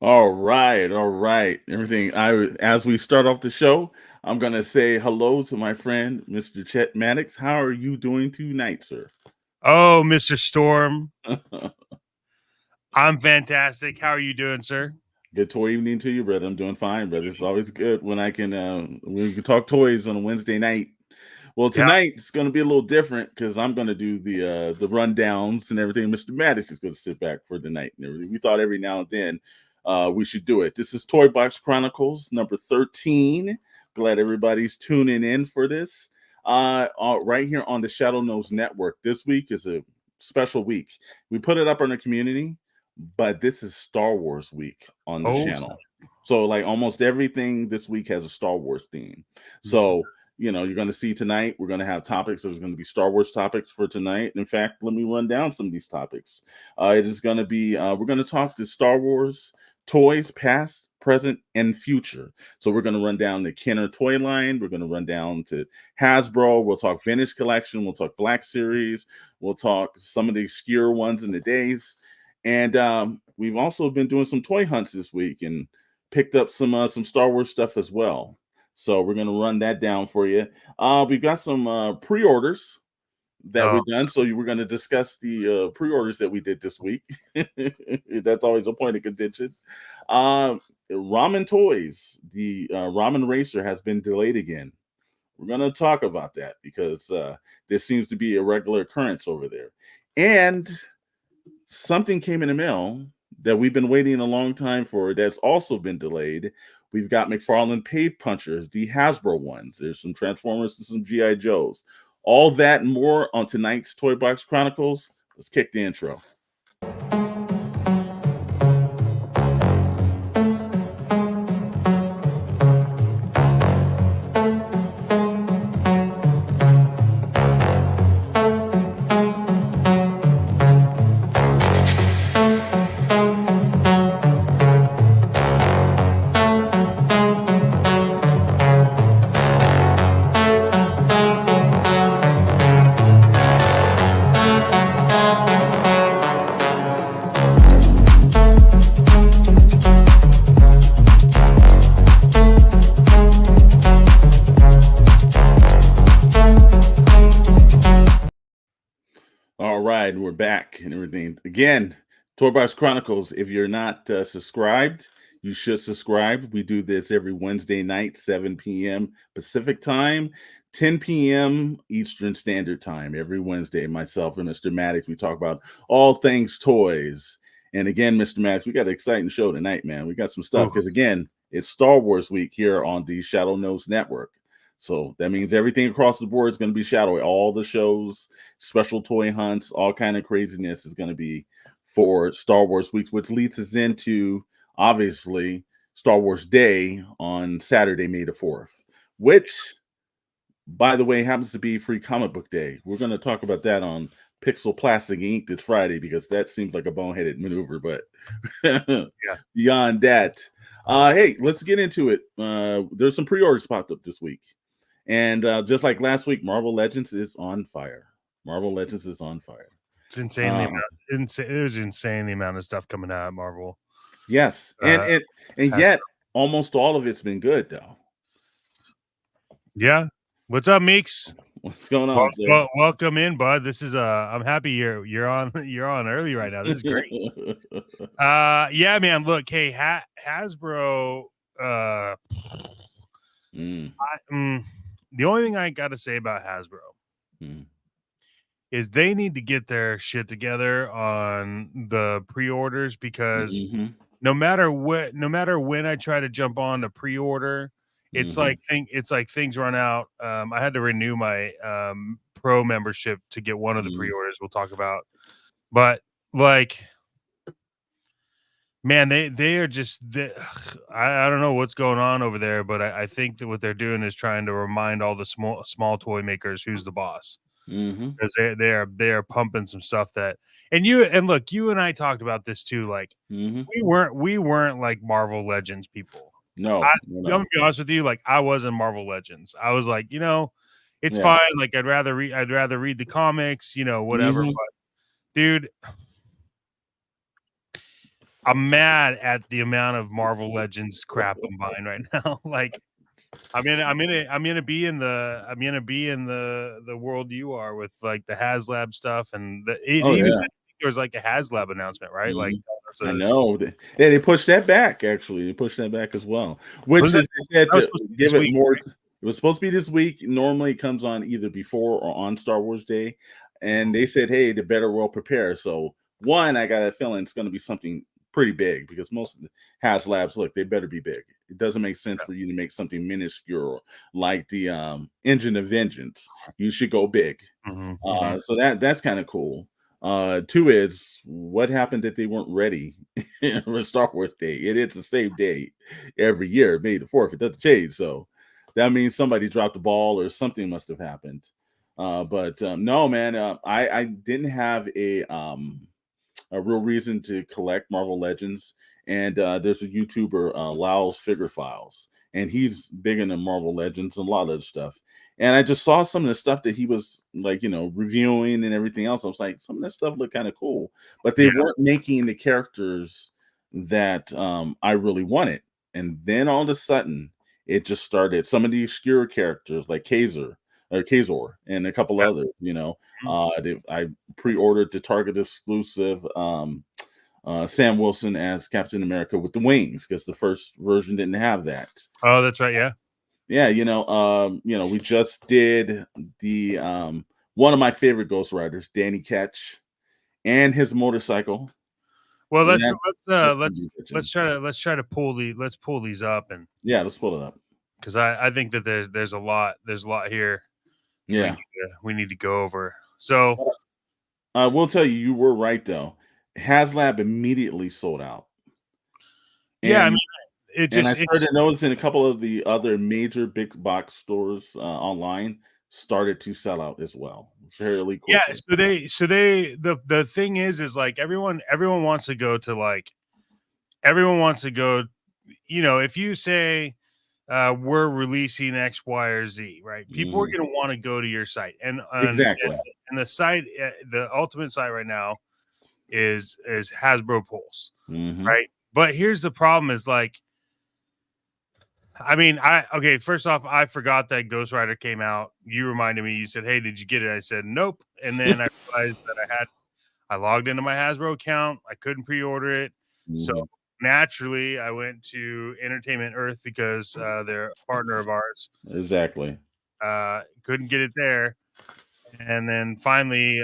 All right. Everything. As we start off the show, I'm gonna say hello to my friend, Mr. Chet Maddox. How are you doing tonight, sir? Oh, Mr. Storm, I'm fantastic. How are you doing, sir? Good toy evening to you, brother. I'm doing fine, brother. It's always good when we can talk toys on a Wednesday night. Well, Yeah. tonight it's going to be a little different because I'm going to do the rundowns and everything. Mr. Maddox is going to sit back for the night and everything. We thought every now and then we should do it. This is Toybox Chronicles number 13. Glad everybody's tuning in for this. Right here on the Shadow Nose Network. This week is a special week. We put it up on the community, but this is Star Wars week on the Oh, channel. So like almost everything this week has a Star Wars theme. yes. So you're going to see tonight, we're going to have topics. There's going to be Star Wars topics for tonight. In fact, let me run down some of these topics. It is going to be, we're going to talk to Star Wars toys, past, present, and future. So we're going to run down the Kenner toy line. We're going to run down to Hasbro. We'll talk vintage collection. We'll talk Black Series. We'll talk some of the obscure ones in the days. And we've also been doing some toy hunts this week and picked up some Star Wars stuff as well. So we're gonna run that down for you. We've got some pre-orders that Oh, we've done. So we're gonna discuss the pre-orders that we did this week. That's always a point of contention. Ramen Toys, the Ramen Racer has been delayed again. We're gonna talk about that because this seems to be a regular occurrence over there. And something came in the mail that we've been waiting a long time for that's also been delayed. We've got McFarlane Pave Punchers, the Hasbro ones. There's some Transformers and some G.I. Joes. All that and more on tonight's Toy Box Chronicles. Let's kick the intro. All right, we're back and everything. Again, Toy Box Chronicles. If you're not subscribed, you should subscribe. We do this every Wednesday night, 7 p.m. Pacific time, 10 p.m. Eastern Standard Time. Every Wednesday, myself and Mr. Maddox, we talk about all things toys. And again, Mr. Maddox, we got an exciting show tonight, man. We got some stuff because, again, it's Star Wars week here on the Shadow Nose Network. So that means everything across the board is going to be shadowy. All the shows, special toy hunts, all kind of craziness is going to be for Star Wars week, which leads us into obviously Star Wars Day on Saturday, May the 4th, which, by the way, happens to be Free Comic Book Day. We're going to talk about that on PixelsPlasticInk this Friday because that seems like a boneheaded maneuver. But beyond that, hey, let's get into it. There's some pre-orders popped up this week. And just like last week, Marvel Legends is on fire. Marvel Legends is on fire. It's insane. It was insane the amount of stuff coming out of Marvel. Yes, and yet almost all of it's been good though. Yeah. What's up, Meeks? What's going on? Welcome in, bud. This is I'm happy you're on early right now. This is great. Yeah, man. Look, hey, Hasbro. The only thing I got to say about Hasbro is they need to get their shit together on the pre-orders because no matter when I try to jump on to pre-order, it's like things run out. I had to renew my pro membership to get one of the pre-orders we'll talk about, but like, man, they are just I don't know what's going on over there, but I think that what they're doing is trying to remind all the small toy makers who's the boss, because they are pumping some stuff that look, you and I talked about this too. Like we weren't like Marvel Legends people. No, I'm gonna be honest with you. Like I wasn't Marvel Legends. I was like, it's fine. Like I'd rather read the comics, whatever. But dude. I'm mad at the amount of Marvel Legends crap I'm buying right now. Like, I'm gonna be in the world you are with like the HasLab stuff and Oh even yeah. there was like a HasLab announcement, right? Like, I know. Yeah, they pushed that back. Actually, they pushed that back as well. Which is they said that was to supposed to be give this it week, more. right? It was supposed to be this week. Normally, it comes on either before or on Star Wars Day, and they said, "Hey, they better well prepare." So, one, I got a feeling it's going to be something pretty big because most of the HasLabs look they better be big. It doesn't make sense for you to make something minuscule like the Engine of Vengeance. You should go big. So that's kind of cool. Two is what happened that they weren't ready for Star Wars Day. It is the same day every year, May the 4th. It doesn't change. So that means somebody dropped the ball or something must have happened. But no, man, I didn't have a real reason to collect Marvel Legends. And there's a YouTuber, Lyle's Figure Files, and he's big into Marvel Legends and a lot of other stuff. And I just saw some of the stuff that he was like, reviewing and everything else. I was like, some of that stuff looked kind of cool, but they Yeah. weren't making the characters that I really wanted. And then all of a sudden, it just started. Some of the obscure characters like Kazor and a couple Yeah. others, I pre-ordered the Target exclusive Sam Wilson as Captain America with the wings because the first version didn't have that. Oh, that's right. Yeah. Yeah, we just did the one of my favorite Ghost Riders, Danny Ketch, and his motorcycle. Well, let's That's gonna be bitchin'. try to pull these up, and Yeah, let's pull it up. because I think that there's a lot here Yeah, we need to go over. So I will tell you, you were right though. HasLab immediately sold out, yeah, I and mean I it's started noticing a couple of the other major big box stores online started to sell out as well fairly yeah. quickly. The thing is like everyone wants to go to if you say we're releasing X, Y, or Z, right? People are going to want to go to your site, and Exactly. the site, the ultimate site right now is Hasbro Pulse, Mhm. right? But here's the problem: is like, I mean, first off, I forgot that Ghost Rider came out. You reminded me. You said, "Hey, did you get it?" I said, "Nope," and then I realized that I logged into my Hasbro account. I couldn't pre-order it, so Mhm. naturally, I went to Entertainment Earth because they're a partner of ours. Exactly. Couldn't get it there, and then finally,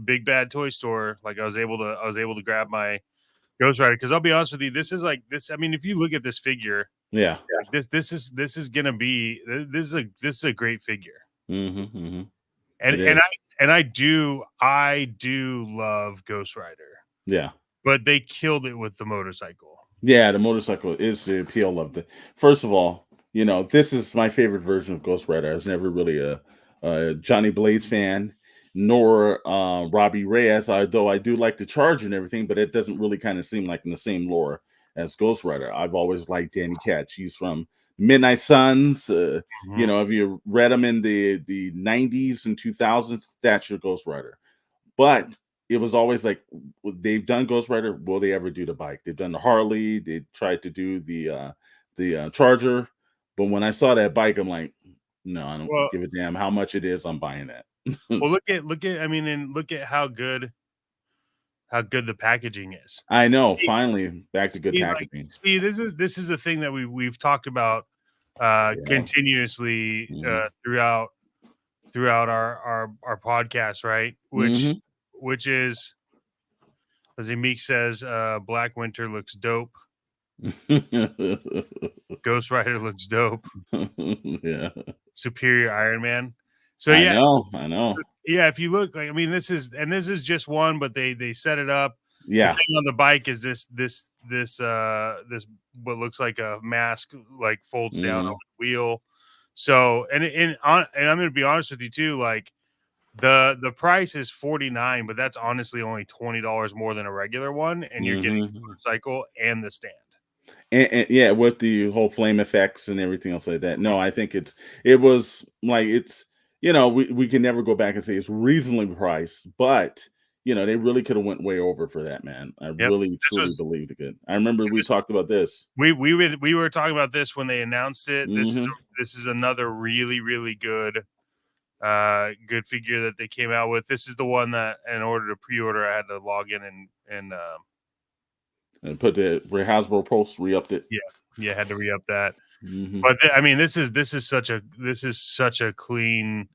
Big Bad Toy Store. Like I was able to grab my Ghost Rider because I'll be honest with you, this is like this. I mean, if you look at this figure, Yeah. like this is gonna be this is a great figure, Mhm, mhm. and It is. I do love Ghost Rider, Yeah. but they killed it with the motorcycle. Yeah, the motorcycle is the appeal of the first of all, this is my favorite version of Ghost Rider. I was never really a Johnny Blaze fan, nor Robbie Reyes, although I do like the charge and everything, but it doesn't really kind of seem like in the same lore as Ghost Rider. I've always liked Danny Ketch. He's from Midnight Suns. If you read him in the 90s and 2000s, that's your Ghost Rider. But it was always like they've done Ghost Rider. Will they ever do the bike? They've done the Harley. They tried to do the Charger. But when I saw that bike, I'm like, no, I don't Well, give a damn how much it is. I'm buying that. look at I mean, and look at how good the packaging is. I know. Finally, back to good See, like, packaging. this is the thing that we've talked about Yeah. continuously Mhm. throughout our podcast, right? Mhm. Which is, as Meek says, Black Winter looks dope. Ghost Rider looks dope. Yeah. Superior Iron Man. So I yeah, know. I know. yeah. If you look, like, I mean, this is just one, but they set it up. The Yeah. thing on the bike is this what looks like a mask, like folds down on Mhm. the wheel. So and I'm going to be honest with you too, like the price is $49, but that's honestly only $20 more than a regular one, and you're getting the Mhm. motorcycle and the stand. And yeah, with the whole flame effects and everything else like that. No, I think it was like we can never go back and say it's reasonably priced, but they really could have went way over for that, man. I really truly believed it could. I remember we talked about this. We were talking about this when they announced it. Mm-hmm. This is another really, really good figure that they came out with. This is the one that in order to pre-order I had to log in and put where Hasbro Pulse re-upped it. Yeah, had to re-up that. Mm-hmm. But I mean, this is such a clean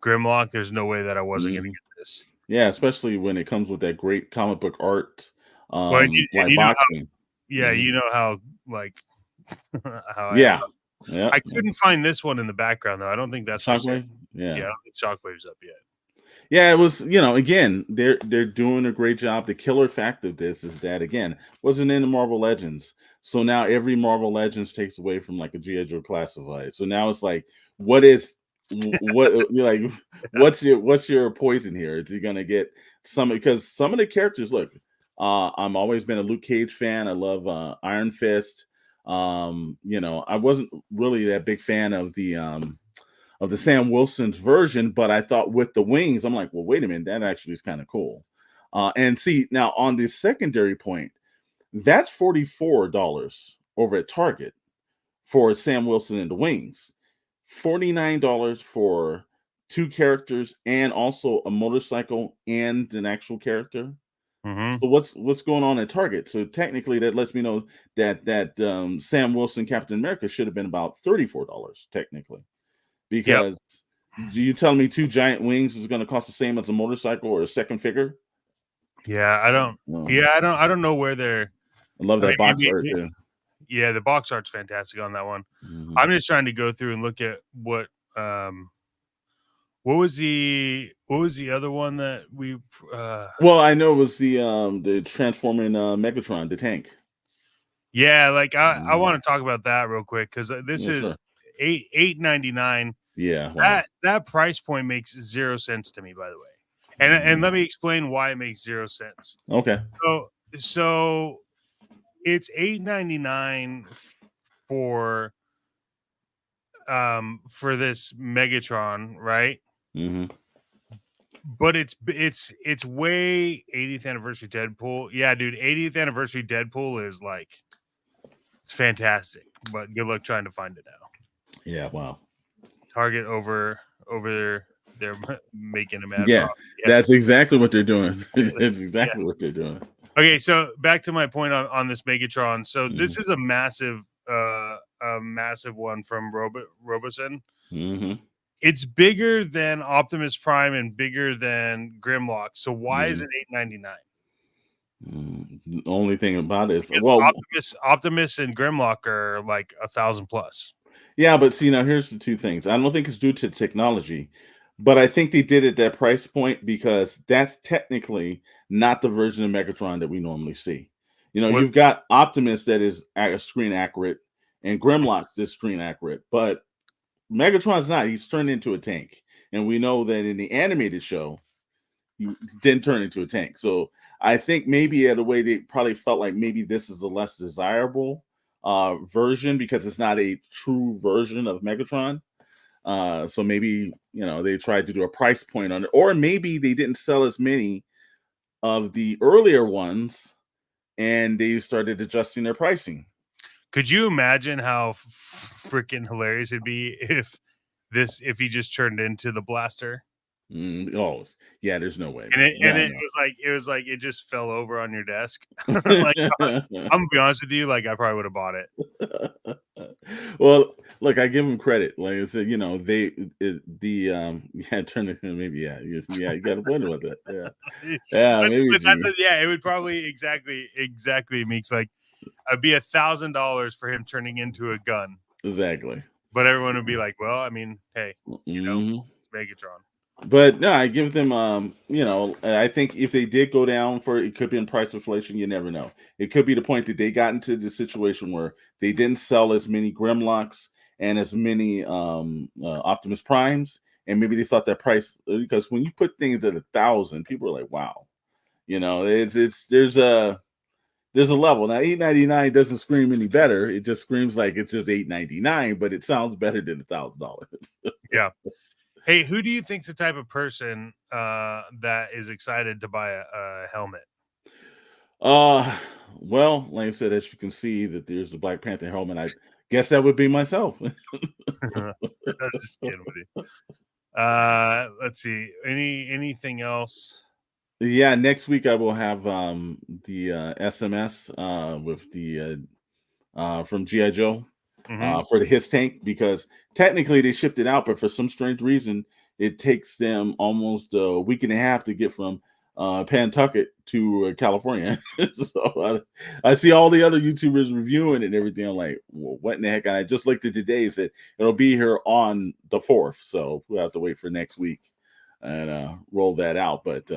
Grimlock. There's no way that I wasn't going to get this. Yeah, especially when it comes with that great comic book art, like boxing. You know how like how I couldn't find this one in the background though. I don't think that's Shockwave. I don't think Shockwave's up yet. Yeah, it was, again, they're doing a great job. The killer fact of this is that, again, wasn't in the Marvel Legends. So now every Marvel Legends takes away from like a G.I. Joe Classified. So now it's like, what's your poison here? Is you gonna get because some of the characters, look, I'm always been a Luke Cage fan. I love Iron Fist. I wasn't really that big fan of the Sam Wilson's version, but I thought with the wings, I'm like, well, wait a minute, that actually is kind of cool. And see, now on the secondary point, that's $44 over at Target for Sam Wilson and the wings. $49 for 2 characters and also a motorcycle and an actual character. Mm-hmm. So what's going on at Target? So technically, that lets me know that Sam Wilson Captain America should have been about $34 technically. Because do you tell me 2 giant wings is going to cost the same as a motorcycle or a second figure? Yeah, I don't. I don't know where they're. I love that box art too. Yeah, the box art's fantastic on that one. Mm-hmm. I'm just trying to go through and look at what was the other one that we. Well, I know it was the transforming Megatron, the tank. Yeah, like I want to talk about that real quick because this is $8.99. Yeah, wow. That price point makes 0 cents to me, by the way. And let me explain why it makes 0 cents. Okay. So it's $8.99 for this Megatron, right? Mm-hmm. But it's way 80th anniversary Deadpool. Yeah, dude, 80th anniversary Deadpool is like it's fantastic. But good luck trying to find it now. Yeah, wow. Target over there, they're making a mad. Yeah, that's exactly what they're doing. That's exactly what they're doing. Okay, so back to my point on this Megatron. So this is a massive one from Roboson. Mm-hmm. It's bigger than Optimus Prime and bigger than Grimlock. So why is it $8.99? The only thing about it is Optimus and Grimlock are like 1,000 plus. Yeah, but see, now here's the 2 things. I don't think it's due to technology, but I think they did it at that price point because that's technically not the version of Megatron that we normally see. You've got Optimus that is screen accurate and Grimlock is screen accurate, but Megatron's not. He's turned into a tank. And we know that in the animated show, he didn't turn into a tank. So I think maybe at a way they probably felt like maybe this is a less desirable version because it's not a true version of Megatron. So maybe, they tried to do a price point on it, or maybe they didn't sell as many of the earlier ones and they started adjusting their pricing. Could you imagine how freaking hilarious it'd be if he just turned into the blaster? Oh, yeah, there's no way. It was like it just fell over on your desk. Like, I'm gonna be honest with you, like I probably would have bought it. Well, look, I give them credit. Like I said, turn it maybe you got a point about that. Yeah, maybe. But it would probably exactly makes like it'd be $1,000 for him turning into a gun. Exactly. But everyone would be like, well, I mean, hey, it's Megatron. But no, I give them, I think if they did go down for it could be in price inflation. You never know. It could be the point that they got into the situation where they didn't sell as many Grimlocks and as many Optimus Primes, and maybe they thought that price because when you put things at 1,000, people are like, wow, there's a level. Now $8.99 doesn't scream any better. It just screams like it's just $8.99, but it sounds better than $1,000. Yeah. Hey, who do you think's the type of person that is excited to buy a helmet? Well, like I said, as you can see that there's the Black Panther helmet. I guess that would be myself. I was just kidding with you. Let's see. Anything else? Yeah, next week I will have the SMS with the from GI Joe for the his tank, because technically they shipped it out, but for some strange reason it takes them almost a week and a half to get from Pentucket to California. So I see all the other YouTubers reviewing it and everything. I'm like, well, what in the heck? And I just looked at today, said it'll be here on the 4th, so we'll have to wait for next week and roll that out. But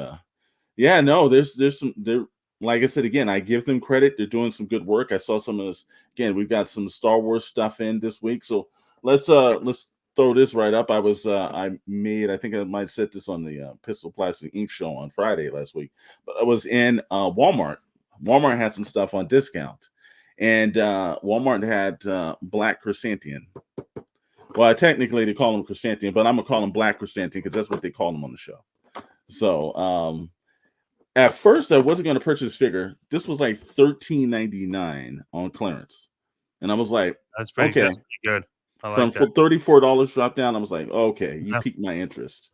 yeah, no, there's some there. Like I said again, I give them credit. They're doing some good work. I saw some of this again. We've got some Star Wars stuff in this week, so let's throw this right up. I think I might have said this on the Pistol Plastic Ink show on Friday last week, but I was in Walmart. Walmart had some stuff on discount, and Walmart had Black Chrysanthemum. Well, technically they call them Chrysanthemum, but I'm gonna call them Black Chrysanthemum because that's what they call them on the show. So at first, I wasn't going to purchase figure. This was like $13.99 on clearance, and I was like, That's okay. pretty good. I From like that. $34 drop down, I was like, okay, you Yeah. piqued my interest.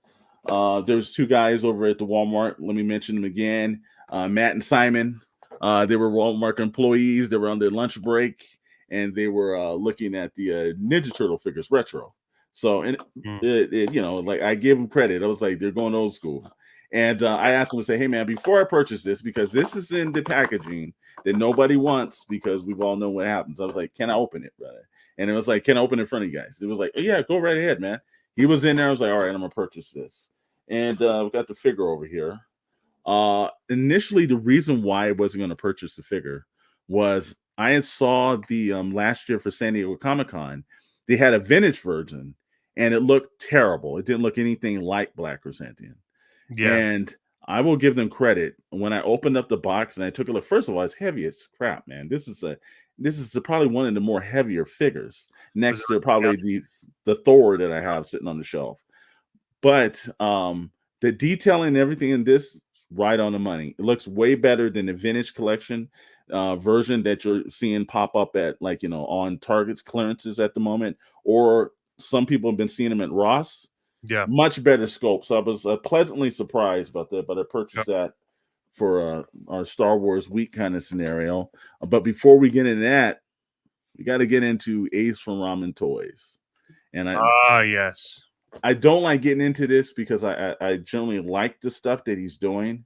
There was two guys over at the Walmart. Let me mention them again. Matt and Simon. They were Walmart employees. They were on their lunch break, and they were looking at the Ninja Turtle figures retro. So, and you know, like I give them credit. I was like, they're going old school. And I asked them to say, hey, man, before I purchase this, because this is in the packaging that nobody wants, because we've all know what happens. I was like, can I open it, brother? And it was like, can I open it in front of you guys? It was like, oh, yeah, go right ahead, man. He was in there. I was like, all right, I'm going to purchase this. And we got the figure over here. Initially, the reason why I wasn't going to purchase the figure was I saw the last year for San Diego Comic-Con, they had a vintage version, and it looked terrible. It didn't look anything like Black Chrysanthemum. Yeah. And I will give them credit. When I opened up the box and I took a look, first of all, it's heavy as crap, man. This is probably one of the more heavier figures next to probably the Thor that I have sitting on the shelf. But the detailing and everything in this, right on the money. It looks way better than the vintage collection version that you're seeing pop up at, like, you know, on Target's clearances at the moment, or some people have been seeing them at Ross. Yeah. Much better scope. So I was pleasantly surprised about that, but I purchased that for our Star Wars week kind of scenario. But before we get into that, we got to get into Ace from Ramen Toys. And yes. I don't like getting into this because I generally like the stuff that he's doing.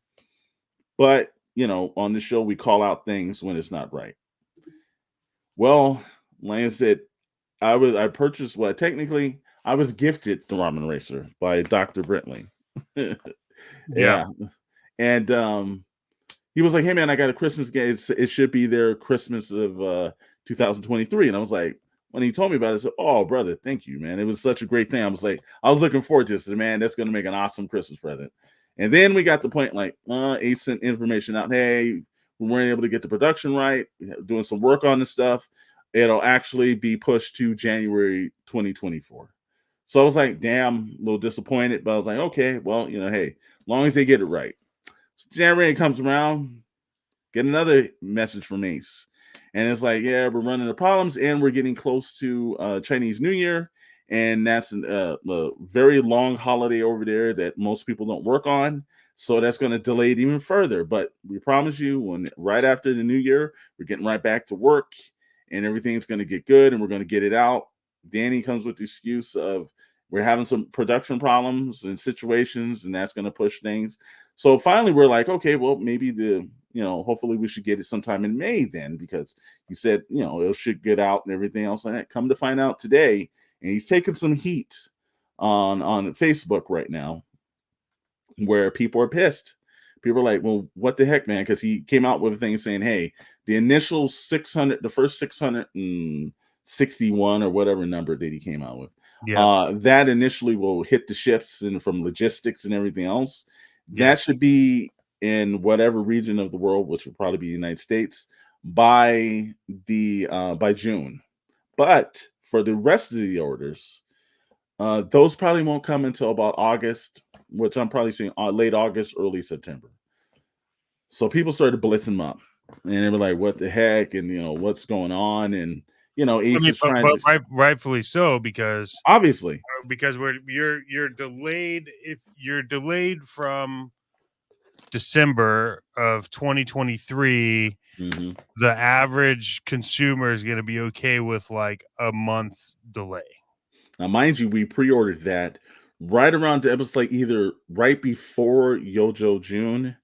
But, you know, on the show, we call out things when it's not right. Well, like I said, I purchased technically I was gifted the Ramen Racer by Dr. Brentley. Yeah. And he was like, hey man, I got a Christmas game. It should be there Christmas of 2023. And I was like, when he told me about it, I said, oh brother, thank you, man. It was such a great thing. I was like, I was looking forward to this. Man, that's gonna make an awesome Christmas present. And then we got the point, like, Ace sent information out. Hey, we weren't able to get the production right, doing some work on the stuff. It'll actually be pushed to January 2024. So I was like, damn, a little disappointed, but I was like, okay, well, you know, hey, as long as they get it right. So January comes around, get another message from Ace. And it's like, yeah, we're running into problems and we're getting close to Chinese New Year. And that's a very long holiday over there that most people don't work on. So that's going to delay it even further. But we promise you, when right after the new year, we're getting right back to work and everything's going to get good and we're going to get it out. Danny comes with the excuse of we're having some production problems and situations, and that's going to push things. So finally, we're like, okay, well, maybe hopefully we should get it sometime in May then, because he said, you know, it should get out and everything else like that. Come to find out today, and he's taking some heat on Facebook right now, where people are pissed. People are like, well, what the heck, man? Because he came out with a thing saying, hey, the initial 600, the first 661 or whatever number that he came out with, that initially will hit the ships and from logistics and everything else. That should be in whatever region of the world, which would probably be the United States, by June. But for the rest of the orders, Those probably won't come until about August, which I'm probably seeing late August, early September. So people started blitzing them up, and they were like, "What the heck?" And what's going on? And Ace is trying to rightfully so, because obviously you're delayed. If you're delayed from December of 2023, the average consumer is going to be okay with like a month delay. Now, mind you, we pre-ordered that right around it was like either right before Yojo June,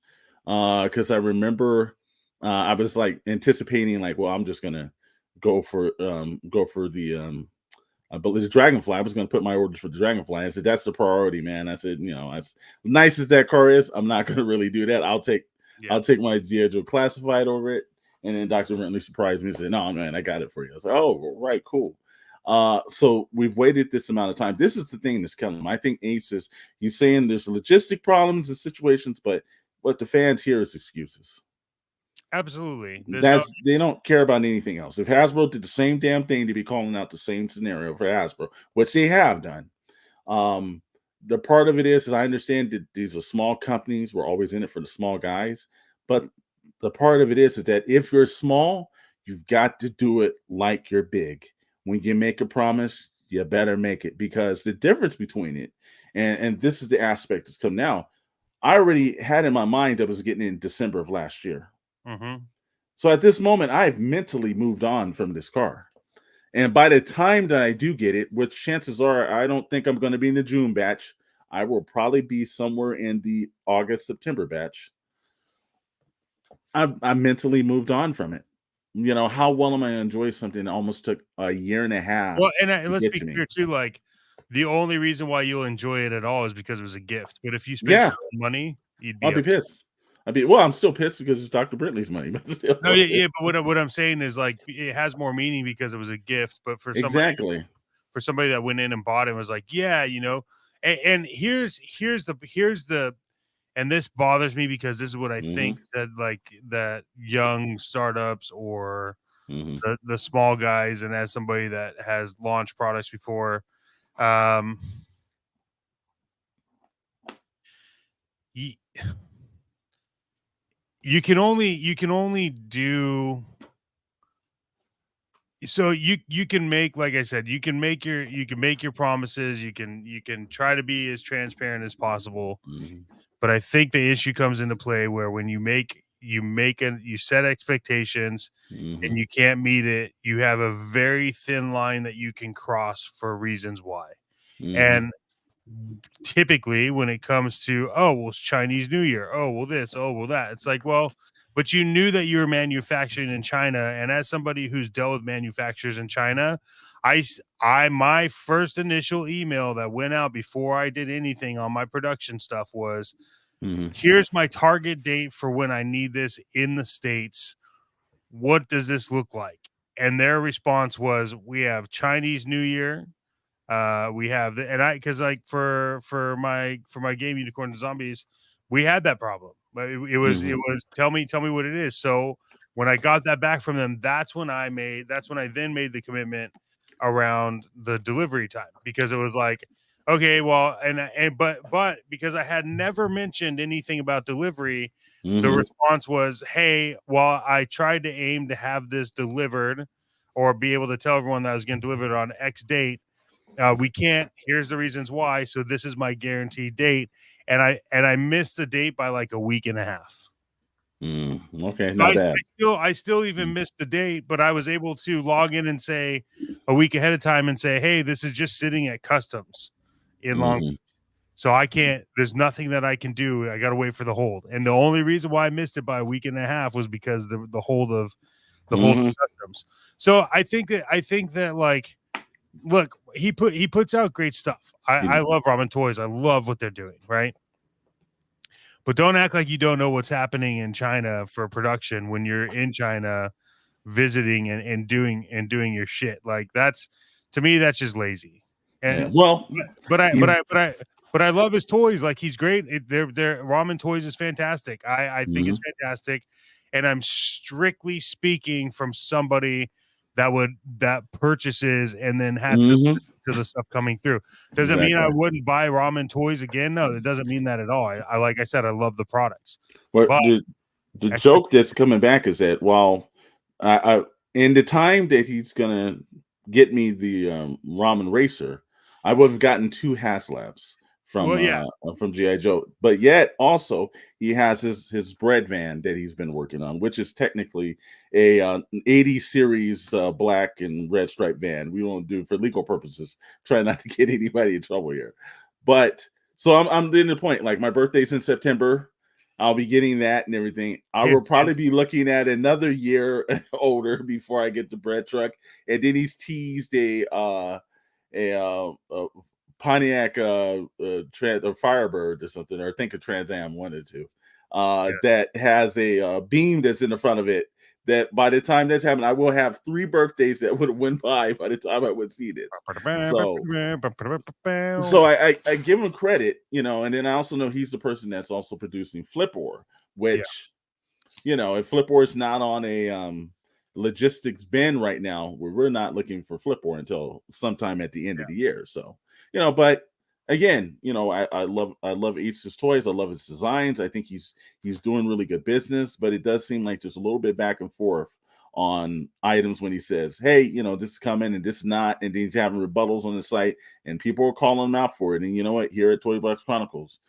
because I remember I was like anticipating like, well, I'm just gonna go for the I believe the Dragonfly. I was going to put my orders for the Dragonfly. I said, that's the priority, man. I said, as nice as that car is, I'm not going to really do that. I'll take my G.I. Joe Classified over it. And then Dr. Rentley surprised me and said, no, man, I got it for you. I was like, oh, right, cool. So we've waited this amount of time. This is the thing that's killing him. I think Ace is, he's saying there's logistic problems and situations, but what the fans hear is excuses. Absolutely. They don't care about anything else. If Hasbro did the same damn thing, they'd be calling out the same scenario for Hasbro, which they have done. The part of it is I understand that these are small companies. We're always in it for the small guys. But the part of it is that if you're small, you've got to do it like you're big. When you make a promise, you better make it, because the difference between it, and this is the aspect that's come now. I already had in my mind that I was getting in December of last year. So at this moment, I've mentally moved on from this car. And by the time that I do get it, which chances are I don't think I'm going to be in the June batch, I will probably be somewhere in the August, September batch. I mentally moved on from it. How well am I going to enjoy something that almost took a year and a half? Well, and let's be clear too, like the only reason why you'll enjoy it at all is because it was a gift. But if you spent your own money, I'll be pissed. I'm still pissed because it's Dr. Brintley's money. But but what I'm saying is like it has more meaning because it was a gift. But for somebody that went in and bought it and was like, yeah, and here's the and this bothers me because this is what I think that like that young startups or the small guys, and as somebody that has launched products before, you can only do so you can make, like I said, you can make your promises, you can try to be as transparent as possible. But I think the issue comes into play where when you set expectations and you can't meet it, you have a very thin line that you can cross for reasons why. And typically when it comes to, it's Chinese New Year, this, that, it's like, well, but you knew that you were manufacturing in China. And as somebody who's dealt with manufacturers in China, my first initial email that went out before I did anything on my production stuff was, here's my target date for when I need this in the States. What does this look like? And their response was, we have Chinese New Year. We have because like for my game Unicorns and Zombies, we had that problem. But it was tell me what it is. So when I got that back from them, that's when I then made the commitment around the delivery time, because it was like, okay, well, but because I had never mentioned anything about delivery, the response was, hey, well, I tried to aim to have this delivered or be able to tell everyone that I was going to deliver it on X date. We can't. Here's the reasons why. So this is my guaranteed date, and I missed the date by like a week and a half. Okay, not bad. I still even missed the date, but I was able to log in and say a week ahead of time and say, hey, this is just sitting at customs in Long Beach. So I can't. There's nothing that I can do. I got to wait for the hold, and the only reason why I missed it by a week and a half was because the hold of customs. So I think that like. Look, he puts out great stuff. I love Ramen Toys. I love what they're doing, right? But don't act like you don't know what's happening in China for production when you're in China visiting and doing your shit. Like to me, that's just lazy. And but I love his toys. Like he's great. Their Ramen Toys is fantastic. I think it's fantastic. And I'm strictly speaking from somebody that purchases and then has to to the stuff coming through. Does it mean I wouldn't buy ramen toys again? No, it doesn't mean that at all. I like I said, I love the products. Well, the joke that's coming back is that while in the time that he's gonna get me the ramen racer, I would have gotten 2 HasLabs from G.I. Joe. But yet also he has his bread van that he's been working on, which is technically a 80 series black and red stripe van. We won't do for legal purposes. Try not to get anybody in trouble here. But so I'm getting the point. Like my birthday's in September. I'll be getting that and everything. I will probably be looking at another year older before I get the bread truck. And then he's teased a Pontiac Firebird or something, or I think a Trans Am, one or two, that has a beam that's in the front of it. That by the time that's happened, I will have 3 birthdays that would have went by the time I would see this. So I give him credit, and then I also know he's the person that's also producing Flipor, which, if Flipor is not on a logistics bin right now, we're not looking for Flipor until sometime at the end of the year. So, but again, I love East's toys. I love his designs. I think he's doing really good business, but it does seem like there's a little bit back and forth on items when he says, hey, this is coming and this is not, and then he's having rebuttals on the site and people are calling him out for it. And you know what? Here at Toybox Chronicles,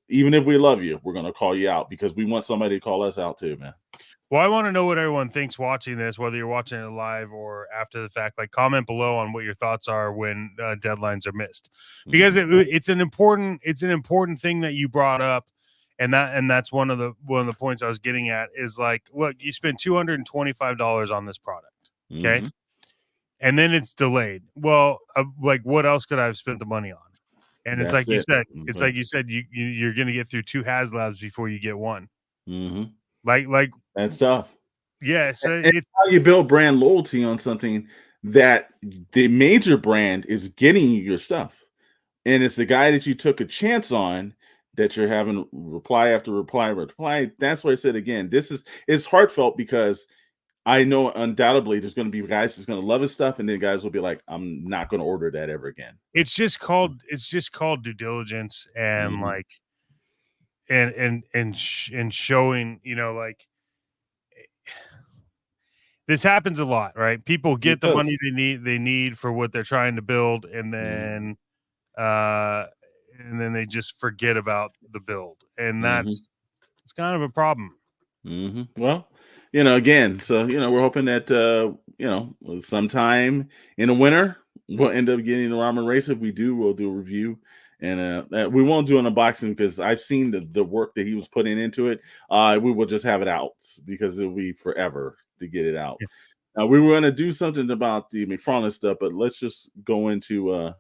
even if we love you, we're going to call you out because we want somebody to call us out too, man. Well, I want to know what everyone thinks watching this, whether you're watching it live or after the fact. Like, comment below on what your thoughts are when deadlines are missed, because it's an important thing that you brought up, and that's one of the points I was getting at is like, look, you spent $225 on this product, okay, and then it's delayed. Well, like, what else could I have spent the money on? And it's like you said, you're going to get through 2 HasLabs before you get one. Like that's tough. Yeah, so it's how you build brand loyalty on something that the major brand is getting you your stuff, and it's the guy that you took a chance on that you're having reply after reply. That's why I said again, it's heartfelt because I know undoubtedly there's going to be guys who's going to love his stuff, and then guys will be like, I'm not going to order that ever again. It's just called due diligence and like and showing, like, this happens a lot, right? People get the money they need for what they're trying to build, and then they just forget about the build, and it's kind of a problem. Well, again, so we're hoping that sometime in the winter we'll end up getting the ramen racer. If we do, we'll do a review. And we won't do an unboxing because I've seen the work that he was putting into it. We will just have it out because it'll be forever to get it out. Yeah. We were going to do something about the McFarlane stuff, but let's just go into I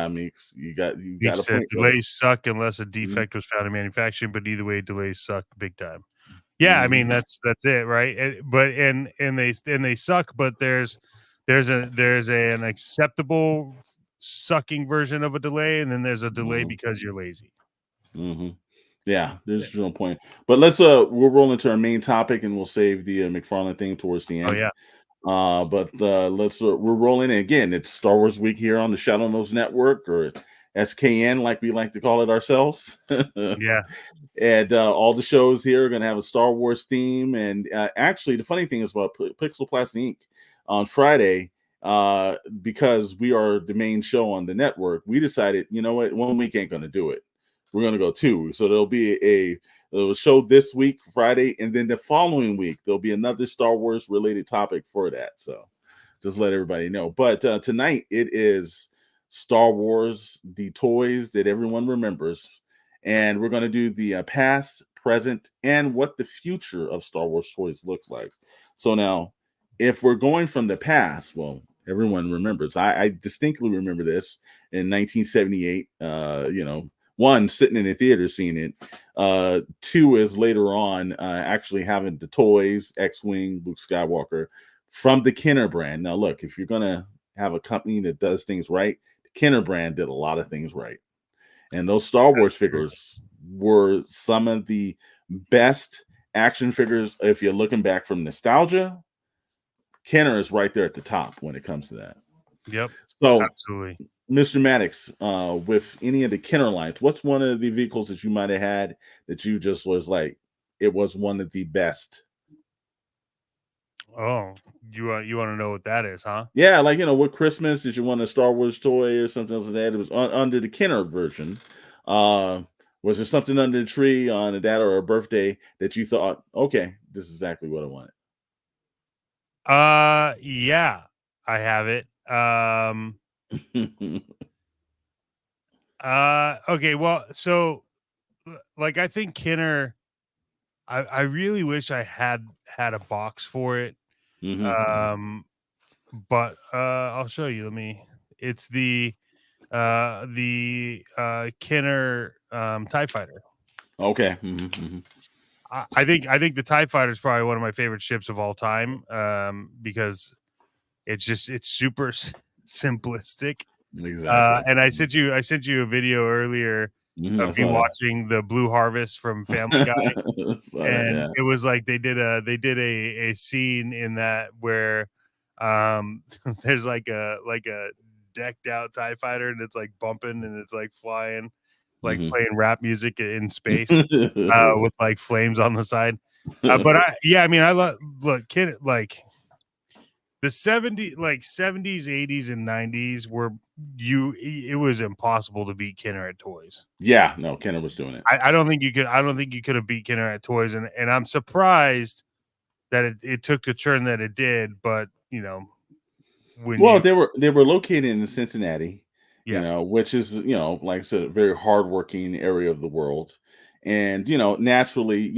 mean, you got a point. Delays suck unless a defect was found in manufacturing, but either way, delays suck big time. Yeah, I mean that's it, right? But they suck, but there's an acceptable sucking version of a delay, and then there's a delay because you're lazy. Yeah, there's no point. But let's we'll roll into our main topic, and we'll save the McFarlane thing towards the end. Oh yeah. But let's we're rolling in again. It's Star Wars Week here on the Shadow Nose Network, or SKN, like we like to call it ourselves. Yeah. And all the shows here are going to have a Star Wars theme. And actually, the funny thing is about PixelsPlasticInk on Friday. Because we are the main show on the network, we decided, you know what, 1 week ain't going to do it. We're going to go 2. So there'll be a show this week, Friday, and then the following week, there'll be another Star Wars related topic for that. So just let everybody know. But tonight it is Star Wars, the toys that everyone remembers. And we're going to do the past, present, and what the future of Star Wars toys looks like. So now, if we're going from the past, well, everyone remembers. I distinctly remember this in 1978. 1, sitting in the theater seeing it. 2 is later on actually having the toys, X-Wing, Luke Skywalker, from the Kenner brand. Now, look, if you're going to have a company that does things right, the Kenner brand did a lot of things right. And those Star Wars figures were some of the best action figures. If you're looking back from nostalgia, Kenner is right there at the top when it comes to that. Yep. So, Absolutely. Mr. Maddox, with any of the Kenner lines, what's one of the vehicles that you might have had that you just was like, it was one of the best? Oh, you want to know what that is, huh? Yeah, like, what Christmas did you want a Star Wars toy or something else like that? It was under the Kenner version. Uh, was there something under the tree on a dad or a birthday that you thought, okay, this is exactly what I wanted? Yeah, I have it. Okay, well, so like I think Kenner, I really wish I had a box for it. Mhm. But I'll show you. It's the Kenner TIE Fighter. Okay. Mhm. I think the TIE Fighter is probably one of my favorite ships of all time. Because it's super simplistic. Exactly. And I sent you a video earlier Mhm, of I me saw that. watching the Blue Harvest from Family Guy, Saw that, and yeah. it was like they did a scene in that where there's like a decked out TIE fighter, and it's like bumping and it's like flying, like Mhm. playing rap music in space, with like flames on the side. But I mean, I look, kid, like the 70s, 80s, and 90s were it was impossible to beat Kenner at toys. Yeah, no, Kenner was doing it. I don't think you could have beat Kenner at toys, and I'm surprised that it took the turn that it did. But when Well, you they were located in Cincinnati, yeah. which is, like I said, a very hardworking area of the world. And, naturally,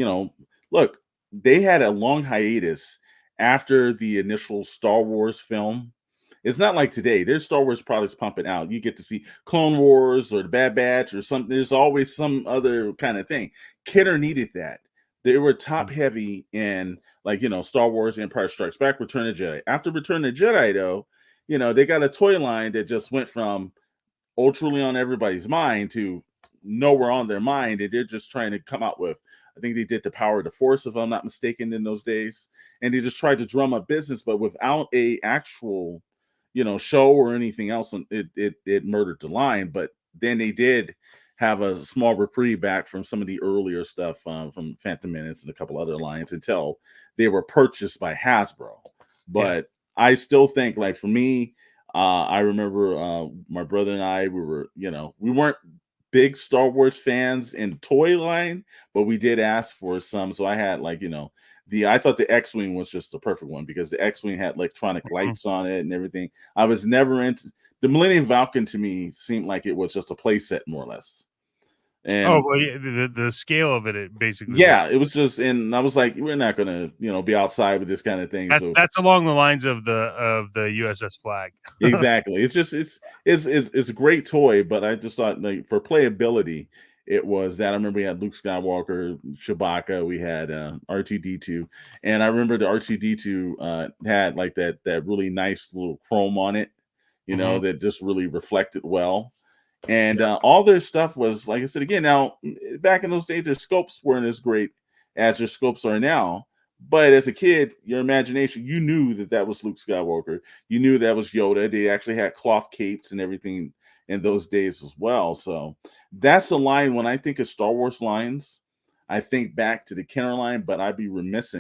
look, they had a long hiatus after the initial Star Wars film. It's not like today. There's Star Wars products pumping out. You get to see Clone Wars or the Bad Batch or something. There's always some other kind of thing. Kidder needed that. They were top Mm, heavy in, like, Star Wars, Empire Strikes Back, Return of the Jedi. After Return of the Jedi, though, they got a toy line that just went from ultraly on everybody's mind to nowhere on their mind, and they're just trying to come out with. I think they did the Power of the Force, if I'm not mistaken, in those days, and they just tried to drum up business, but without a actual, show or anything else. And it murdered the line. But then they did have a small reprieve back from some of the earlier stuff, from Phantom Menace and a couple other lines until they were purchased by Hasbro. yeah. But I still think, like, for me, I remember, my brother and I, we weren't big Star Wars fans in toy line, but we did ask for some. So I had, like, I thought the X-Wing was just the perfect one because the X-Wing had electronic Mhm. lights on it and everything. I was never into the Millennium Falcon. To me, seemed like it was just a play set, more or less. Oh And well, yeah, the scale of it basically was. yeah, it was just, and I was like, we're not gonna, be outside with this kind of thing. That's So that's along the lines of the USS Flag. exactly. It's just it's a great toy, but I just thought, like, for playability, it was that. I remember we had Luke Skywalker, Chewbacca, we had R2D2, and I remember the R2D2 had like that really nice little chrome on it, Hmm. that just really reflected well. And Yeah. all their stuff was, like I said again. Now, back in those days, their scopes weren't as great as their scopes are now. But as a kid, your imagination, you knew that was Luke Skywalker. You knew that was Yoda. They actually had cloth capes and everything in those days as well. So that's the line. When I think of Star Wars lines, I think back to the Kenner line. But I'd be remiss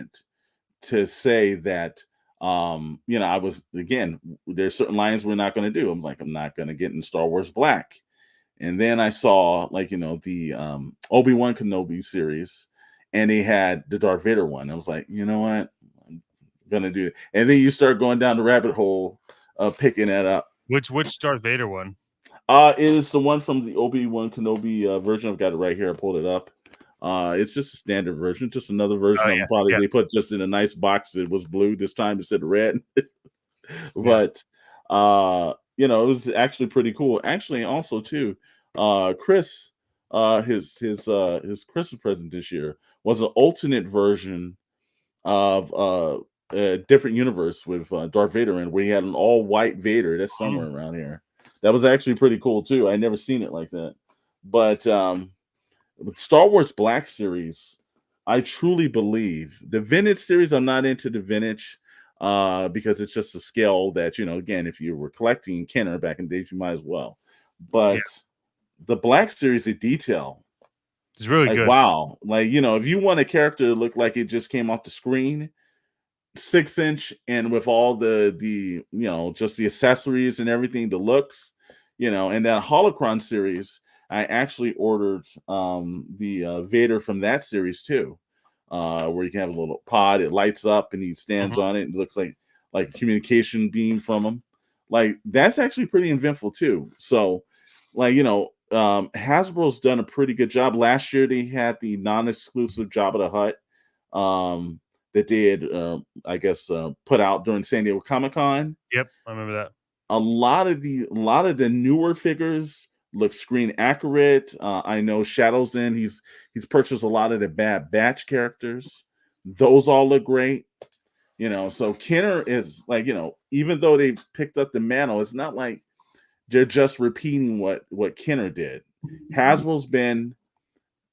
to say that, I was, again, there's certain lines we're not going to do. I'm like, I'm not going to get in Star Wars Black. And then I saw, like, the Obi-Wan Kenobi series, and they had the Darth Vader one. I was like, you know what? I'm gonna do it. And then you start going down the rabbit hole of picking that up. Which Darth Vader one? It is the one from the Obi-Wan Kenobi version. I've got it right here. I pulled it up. It's just a standard version, just another version Oh of them. Probably yeah, they put just in a nice box that was blue this time instead of red. yeah, But it was actually pretty cool. Actually, also too, Chris, his Christmas present this year was an alternate version of a different universe with Darth Vader in, where he had an all white Vader. That's yeah. somewhere around here. That was actually pretty cool too. I never seen it like that. But with Star Wars Black series, I truly believe the vintage series. I'm not into the vintage. because it's just a scale that, again, if you were collecting Kenner back in the days, you might as well. But the Black Series, the detail, it's really like, good. wow. Like, if you want a character to look like it just came off the screen, 6-inch, and with all the just the accessories and everything, the looks, and that Holocron series, I actually ordered the Vader from that series too, where you can have a little pod, it lights up and he stands on it and looks like a communication beam from him. Like, that's actually pretty eventful too. So, like, Hasbro's done a pretty good job. Last year they had the non-exclusive Jabba the Hutt that they had, I guess, put out during San Diego Comic-Con. Yep, I remember that. A lot of the newer figures look screen accurate. I know Shadow's in. He's purchased a lot of the Bad Batch characters. Those all look great. So Kenner is like, even though they picked up the mantle, it's not like they're just repeating what Kenner did. Hasbro's been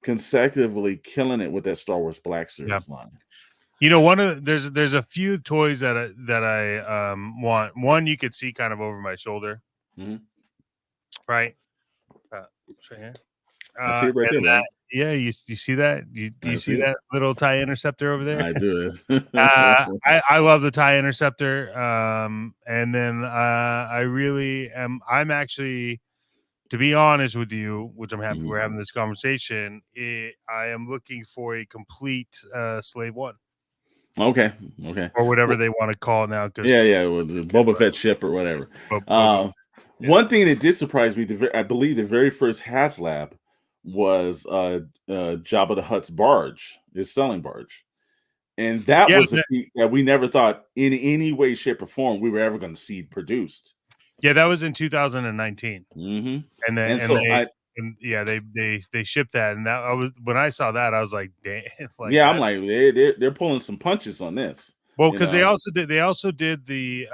consecutively killing it with that Star Wars Black Series line. There's a few toys that I want. One you could see kind of over my shoulder, right? Right here. I see it right there, Bob. Yeah, you see that? You see that little TIE Interceptor over there? I do. I love the TIE Interceptor. And then I really am. I'm actually, to be honest with you, which I'm happy we're having this conversation. I am looking for a complete Slave One. Okay. Or whatever they want to call it now. Boba Fett ship or whatever. One thing that did surprise me, I believe the very first HasLab was Jabba the Hutt's barge, his selling barge. And that was a feat that we never thought in any way, shape, or form we were ever going to see produced. Yeah, that was in 2019. And they shipped that, and that when I saw that, I was like, damn. Like, I'm like, they're pulling some punches on this. Well, because they also did the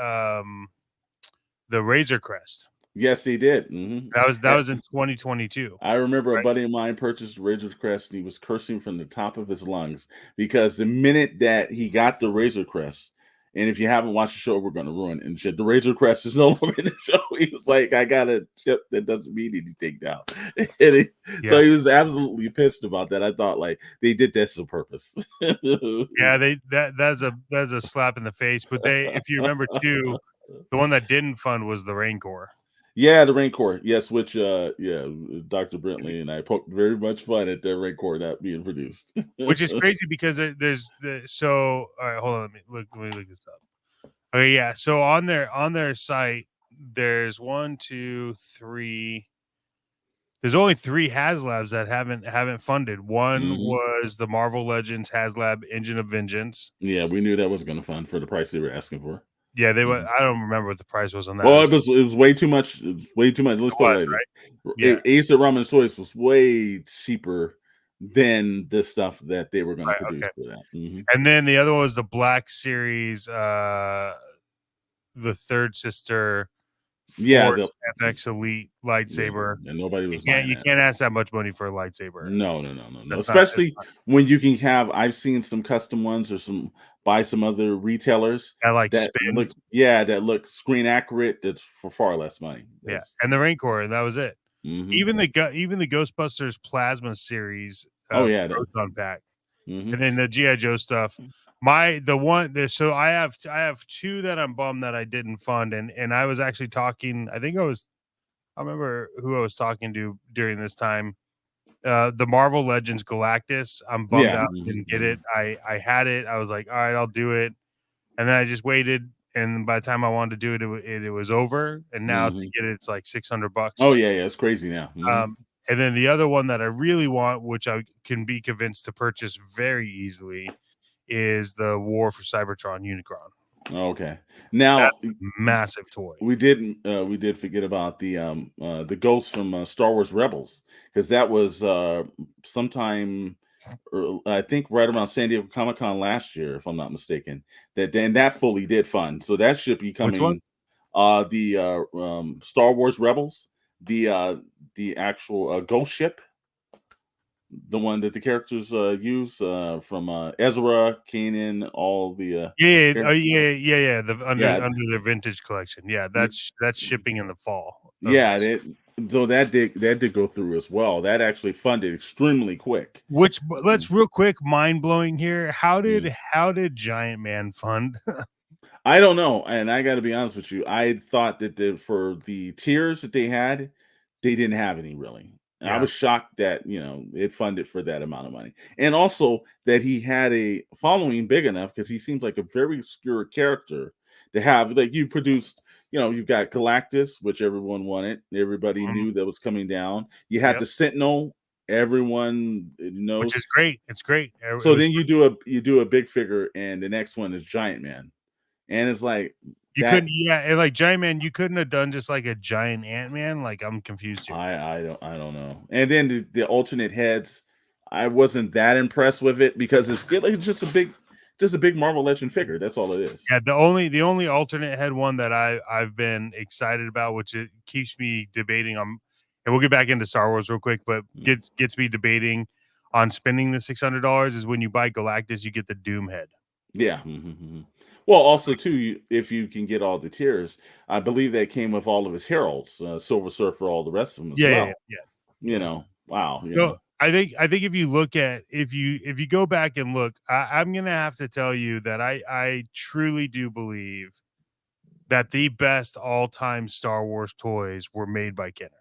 Razor Crest. Yes, they did. That was in 2022. I remember a buddy of mine purchased Razor Crest, and he was cursing from the top of his lungs because the minute that he got the Razor Crest, and if you haven't watched the show, we're going to ruin it. And shit, the Razor Crest is no longer in the show. He was like, I got a chip that doesn't mean anything now. So he was absolutely pissed about that. I thought, like, they did this on purpose. That's a slap in the face. But if you remember too, the one that didn't fund was the Rancor. Yeah, the Rancor. Yes, which Dr. Brentley and I poked very much fun at the Rancor not being produced. Which is crazy because all right, hold on, let me look this up. Okay, yeah. So on their site, there's 1, 2, 3. There's only 3 HasLabs that haven't funded. One was the Marvel Legends HasLab Engine of Vengeance. Yeah, we knew that was going to fund for the price they were asking for. Yeah, they were. I don't remember what the price was on that. Well, it was way too much. It was way too much. Let's put it later. Right? Yeah. Ace of Ramen Toys was way cheaper than the stuff that they were going to produce for that. And then the other one was the Black Series, the Third Sister. The FX Elite lightsaber, and nobody was. You can't ask that much money for a lightsaber. No. Especially when you can have. I've seen some custom ones or buy some other retailers that look screen accurate. That's for far less money. And the Rancor, and that was it. Even the Ghostbusters Plasma series. Proton pack, and then the GI Joe stuff. So I have 2 that I'm bummed that I didn't fund, and I was actually talking. I remember who I was talking to during this time. The Marvel Legends Galactus. I'm bummed out I didn't get it. I had it. I was like, all right, I'll do it, and then I just waited. And by the time I wanted to do it, it was over. And now to get it, it's like $600. Oh yeah, it's crazy now. And then the other one that I really want, which I can be convinced to purchase very easily, is the War for Cybertron Unicron. Okay, now that's a massive toy. We did forget about the Ghost from Star Wars Rebels, because that was sometime, I think right around San Diego Comic-Con last year, if I'm not mistaken. That fully did fund, so that should be coming. Which one? The Star Wars Rebels, the actual ghost ship. The one that the characters use from Ezra, Kanan, all the Yeah, characters. yeah. Yeah, Under the vintage collection. Yeah, that's shipping in the fall of yeah. next. So that did go through as well. That actually funded extremely quick. Which let's real quick, mind blowing here. How Mm. did Giant Man fund? I don't know, and I got to be honest with you. I thought that for the tiers that they had, they didn't have any really. I Yeah. was shocked that it funded for that amount of money, and also that he had a following big enough because he seems like a very obscure character to have. Like you produced, you've got Galactus, which everyone wanted, everybody Mhm. knew that was coming down. You had Yep. the Sentinel, everyone Which knows. is great. It's great. It So was then you do a big figure, and the next one is Giant Man. And it's like you that couldn't yeah, and like Giant Man, you couldn't have done just like a giant Ant-Man. Like I'm confused here. I don't know. And then the alternate heads, I wasn't that impressed with it because it's just a big Marvel Legend figure. That's all it is. Yeah, the only alternate head one that I've been excited about, which it keeps me debating on, and we'll get back into Star Wars real quick, but Mm. gets me debating on spending the $600 is when you buy Galactus, you get the Doom head. Yeah. Mhm. Well, So also too, if you can get all the tiers, I believe that came with all of his heralds, Silver Surfer, all the rest of them as well. yeah. Wow. So I think if you look at if you go back and look, I'm gonna have to tell you that I truly do believe that the best all time Star Wars toys were made by Kenner.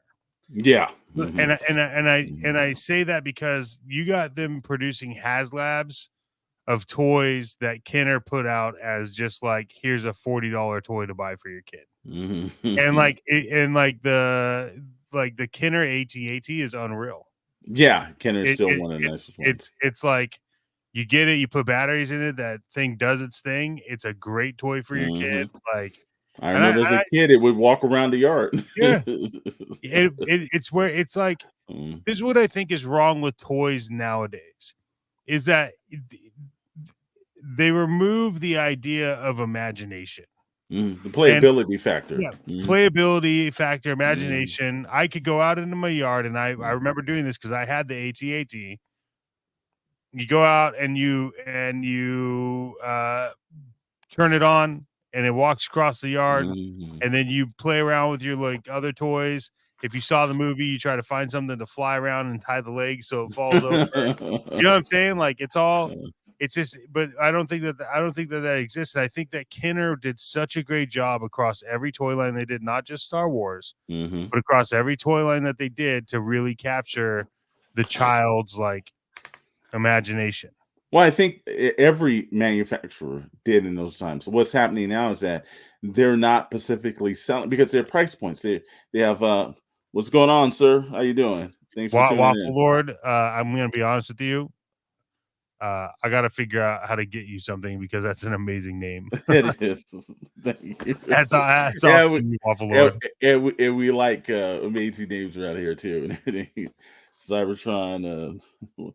Yeah. And Mhm. I, and I, and I and Mhm. I say that because you got them producing HasLabs of toys that Kenner put out as just like here's a $40 toy to buy for your kid, and Mhm. like the Kenner AT-AT is unreal. Yeah, Kenner's It, still it, one of the it nicest ones. it's like you get it, you put batteries in it, that thing does its thing. It's a great toy for your kid. Mhm. Like, I and remember as a kid, it would walk around the yard. yeah, it's where it's like Mm, this is what I think is wrong with toys nowadays is that they remove the idea of imagination the and playability factor. yeah, playability factor, Mhm, imagination. I could go out into my yard and I remember doing this because I had the AT-AT. You go out and you turn it on and it walks across the yard, mhm. and then you play around with your like other toys. If you saw the movie, you try to find something to fly around and tie the legs so it falls over. You know what I'm saying? Like it's just, but I don't think that that exists. And I think that Kenner did such a great job across every toy line they did, not just Star Wars, Mhm. but across every toy line that they did to really capture the child's like imagination. Well, I think every manufacturer did in those times. So what's happening now is that they're not specifically selling because their price points. They have what's going on, sir? How you doing? Thanks for tuning Waffle in. Lord, I'm gonna be honest with you. I gotta figure out how to get you something because that's an amazing name. It is. Thank you. Hats off Yeah, to you, Waffle and, Lord, and we like amazing names around here too. Cybertron.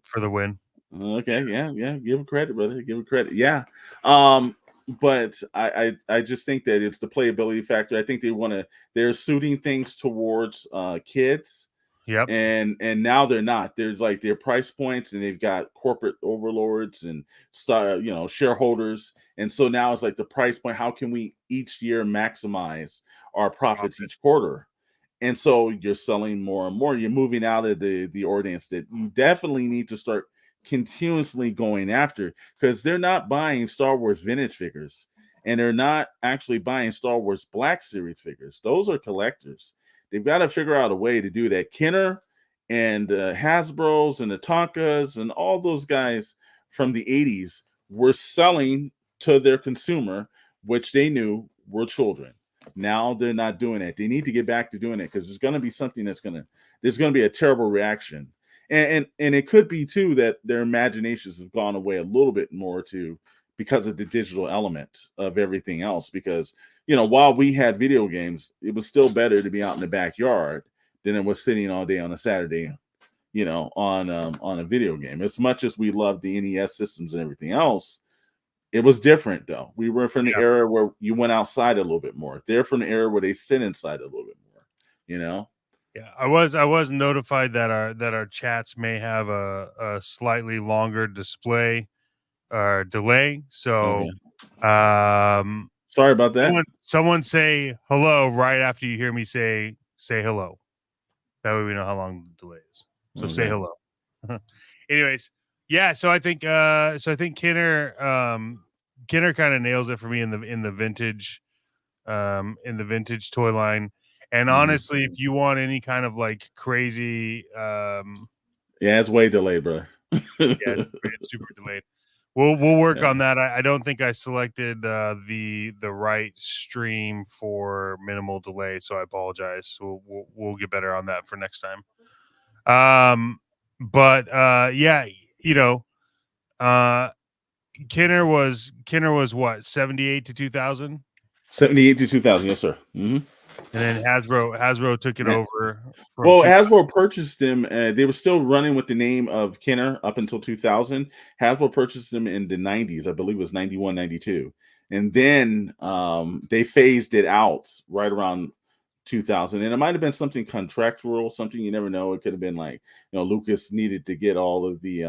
for the win. Okay, yeah. Give him credit, brother. Give him credit. Yeah. Um, but I just think that it's the playability factor. I think they're suiting things towards kids Yep. and now they're not. There's like their price points, and they've got corporate overlords and shareholders, and so now it's like the price point. How can we each year maximize our profits Profit. each quarter? And so you're selling more and more. You're moving out of the audience that you definitely need to start continuously going after because they're not buying Star Wars vintage figures and they're not actually buying Star Wars Black Series figures. Those are collectors. They've got to figure out a way to do that. Kenner and Hasbro's and the Tonkas and all those guys from the 80s were selling to their consumer, which they knew were children. Now they're not doing it. They need to get back to doing it because there's going to be something there's going to be a terrible reaction, and it could be too that their imaginations have gone away a little bit more too because of the digital element of everything else. Because while we had video games, it was still better to be out in the backyard than it was sitting all day on a Saturday, on a video game. As much as we loved the NES systems and everything else, it was different though. We were from the Yeah. era where you went outside a little bit more. They're from the era where they sit inside a little bit more, you know? Yeah, I was notified that our chats may have a slightly longer display or delay. So, Okay. Sorry about that. Someone say hello right after you hear me say hello. That way we know how long the delay is. So say hello. Anyways, yeah. So I think Kinner kind of nails it for me in the vintage toy line. And honestly, if you want any kind of like crazy, yeah, it's way delayed, bro. Yeah, it's super delayed. We'll work on that. I don't think I selected the right stream for minimal delay, so I apologize. We'll get better on that for next time. But yeah, you know, Kinner was what, 78 to 2000? 78 to 2000, yes, sir. And then Hasbro took it over. Well, Hasbro purchased them. They were still running with the name of Kenner up until 2000. Hasbro purchased them in the 90s. I believe it was 91, 92. And then they phased it out right around 2000. And it might have been something contractual, something you never know. It could have been like, Lucas needed to get all of the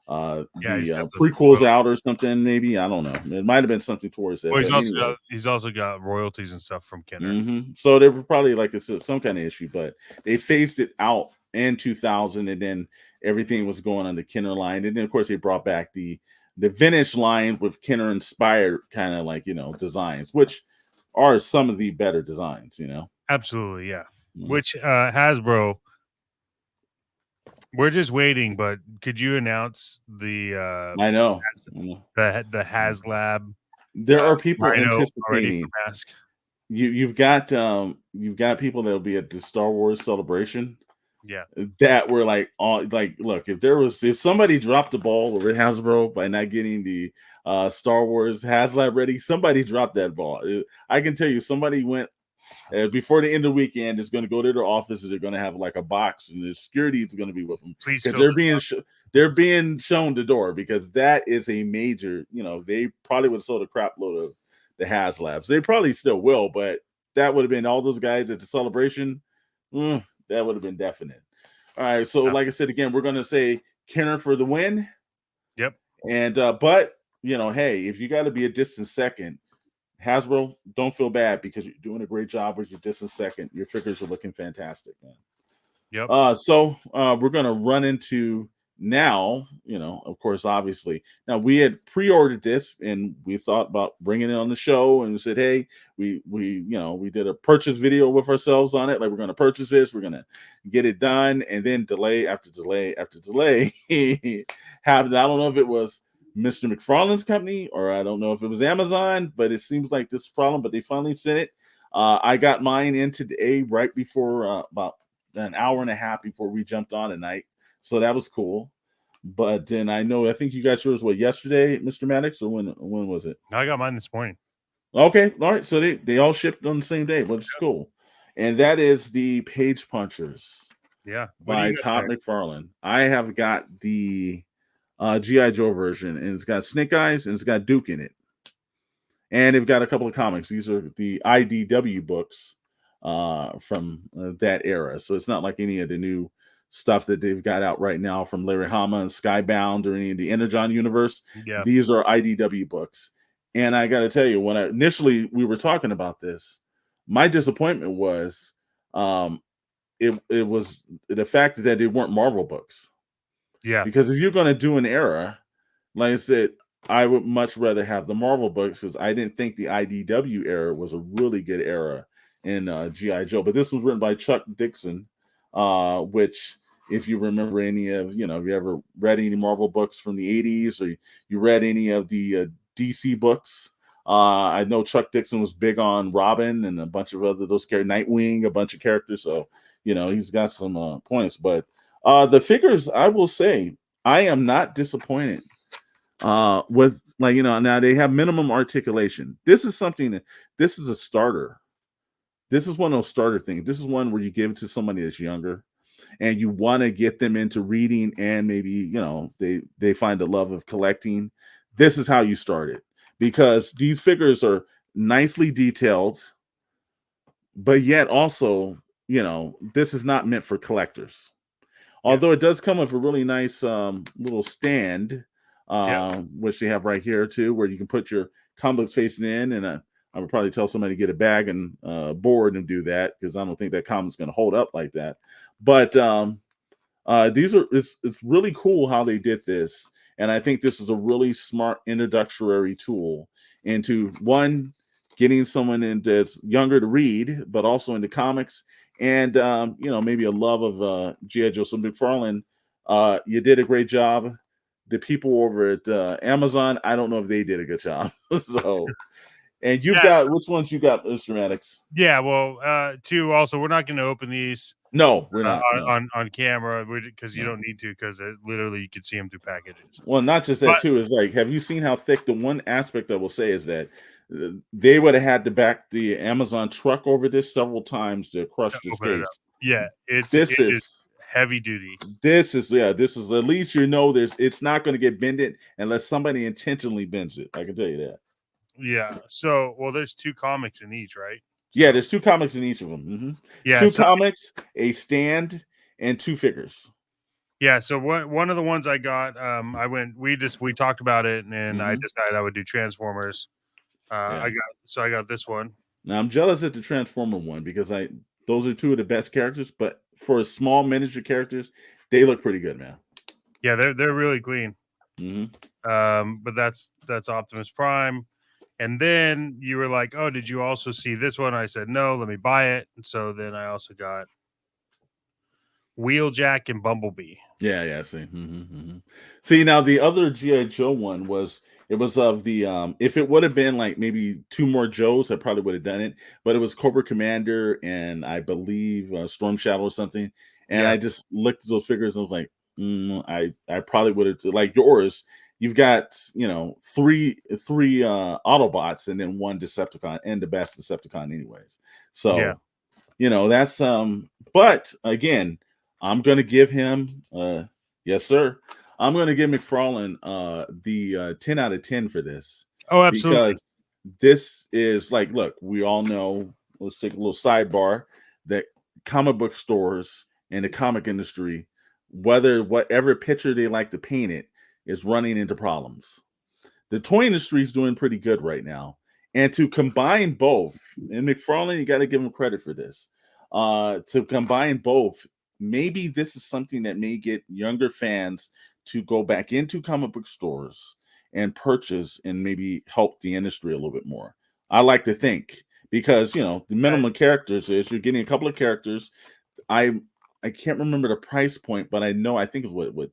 prequels out or something. Maybe, I don't know. It might have been something towards that. Well, he's also got royalties and stuff from Kenner. So they were probably like some kind of issue, but they phased it out in 2000, and then everything was going on the Kenner line, and then of course they brought back the vintage line with Kenner inspired kind of like designs, which are some of the better designs. Absolutely, yeah. Which Hasbro. We're just waiting, but could you announce the I know the HasLab? There are people anticipating. You've got people that'll be at the Star Wars celebration. Yeah, that were like look, if somebody dropped the ball over Hasbro by not getting the Star Wars HasLab ready, somebody dropped that ball. I can tell you, somebody went before the end of the weekend is going to go to their office, and they're going to have like a box, and the security is going to be with them because they're being shown the door, because that is a major. They probably would have sold a crap load of the HasLabs. They probably still will, but that would have been all those guys at the celebration. That would have been definite. All right, so like I said again, we're going to say Kenner for the win. Yep. And but hey, if you got to be a distant second, Hasbro, don't feel bad, because you're doing a great job with your distant second. Your figures are looking fantastic, man. Yep. So we're gonna run into now. Of course, obviously. Now, we had pre-ordered this, and we thought about bringing it on the show, and we said, hey, we did a purchase video with ourselves on it. Like, we're gonna purchase this, we're gonna get it done, and then delay after delay after delay. I don't know if it was Mr. McFarlane's company, or I don't know if it was Amazon, but it seems like this problem. But they finally sent it. I got mine in today, right before about an hour and a half before we jumped on tonight, so that was cool. But then I think you got yours yesterday, Mr. Maddox, or when was it? I got mine this morning. Okay, all right. So they all shipped on the same day, which is cool. And that is the Page Punchers, by Todd McFarlane. I have got the G.I. Joe version, and it's got Snake Eyes and it's got Duke in it, and they've got a couple of comics. These are the IDW books from that era, so it's not like any of the new stuff that they've got out right now from Larry Hama and Skybound or any of the Energon universe. These are IDW books, and I got to tell you, when initially we were talking about this, my disappointment was it was the fact that they weren't Marvel books. Yeah. Because if you're going to do an era, like I said, I would much rather have the Marvel books, because I didn't think the IDW era was a really good era in G.I. Joe. But this was written by Chuck Dixon, which, if you remember any of, if you ever read any Marvel books from the 80s, or you read any of the DC books, I know Chuck Dixon was big on Robin and a bunch of other those characters, Nightwing, a bunch of characters. So, he's got some points. But the figures, I will say, I am not disappointed with, now they have minimum articulation. This is this is a starter. This is one of those starter things. This is one where you give it to somebody that's younger and you want to get them into reading, and maybe, they find the love of collecting. This is how you start it, because these figures are nicely detailed, but yet also this is not meant for collectors. Although it does come with a really nice little stand, which they have right here too, where you can put your comics facing in. And I would probably tell somebody to get a bag and board and do that, because I don't think that comic's going to hold up like that. But it's really cool how they did this, and I think this is a really smart introductory tool into one, getting someone that's younger to read, but also into comics, and maybe a love of G.I. Joe. So McFarlane, you did a great job. The people over at Amazon, I don't know if they did a good job. So, and you've got, which ones you got, Mr. Maddox? Yeah, well, two, also, we're not going to open these. No, we're not on camera, because you don't need to, because literally you can see them through packages. Well, not just that too. It's like, have you seen how thick? The one aspect I will say is that they would have had to back the Amazon truck over this several times to crush this case. Yeah, this is heavy duty. This is at least it's not going to get bended unless somebody intentionally bends it. I can tell you that. Yeah. So, well, there's 2 comics in each, right? Yeah, there's 2 comics in each of them. Mm-hmm. Yeah, 2 comics, a stand, and 2 figures. Yeah. So one of the ones I got, we talked about it, and I decided I would do Transformers. I got this one. Now I'm jealous at the Transformer one, because those are 2 of the best characters, but for small miniature characters, they look pretty good, man. Yeah, they're really clean. Mm-hmm. But that's Optimus Prime. And then you were like, "Oh, did you also see this one?" I said, "No, let me buy it." And so then I also got Wheeljack and Bumblebee. Yeah, see. See, now the other G.I. Joe one was of the if it would have been like maybe 2 more Joes, I probably would have done it. But it was Cobra Commander and I believe Storm Shadow or something. And I just looked at those figures and was like, I probably would have, like yours. You've got 3 Autobots and then 1 Decepticon, and the best Decepticon anyways. So that's but again, I'm gonna give him yes sir, I'm gonna give McFarlane the 10 out of 10 for this. Oh, absolutely. Because this is like, look, we all know, let's take a little sidebar, that comic book stores and the comic industry, whatever picture they like to paint it, is running into problems. The toy industry is doing pretty good right now. And to combine both, and McFarlane, you got to give him credit for this. To combine both, maybe this is something that may get younger fans to go back into comic book stores and purchase, and maybe help the industry a little bit more. I like to think, because the minimum characters is you're getting a couple of characters. I can't remember the price point, but I think it was what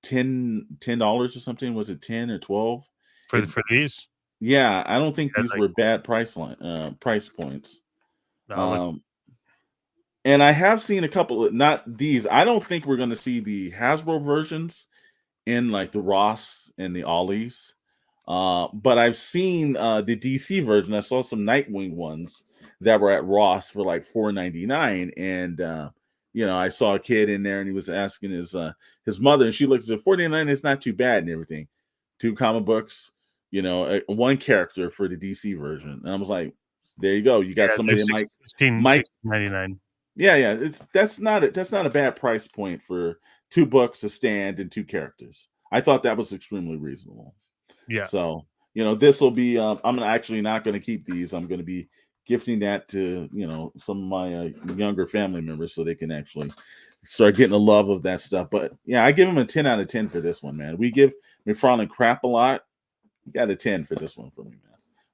$10 or something. Was it 10 or 12 for these? Yeah, I don't think these were bad price points. And I have seen a couple of, not these. I don't think we're going to see the Hasbro versions in like the Ross and the Ollies. But I've seen the DC version. I saw some Nightwing ones that were at Ross for like $4.99, and I saw a kid in there, and he was asking his mother, and she looks at $4.99. It's not too bad and everything. 2 comic books, 1 character for the DC version, and I was like, there you go. You got somebody that might $16.99. Yeah. That's not a bad price point for 2 books, a stand, and 2 characters. I thought that was extremely reasonable. Yeah. So this will be. I'm actually not going to keep these. I'm going to be gifting that to some of my younger family members, so they can actually start getting the love of that stuff. But yeah, I give him a 10 out of 10 for this one, man. We give McFarlane crap a lot. You got a 10 for this one for me, man.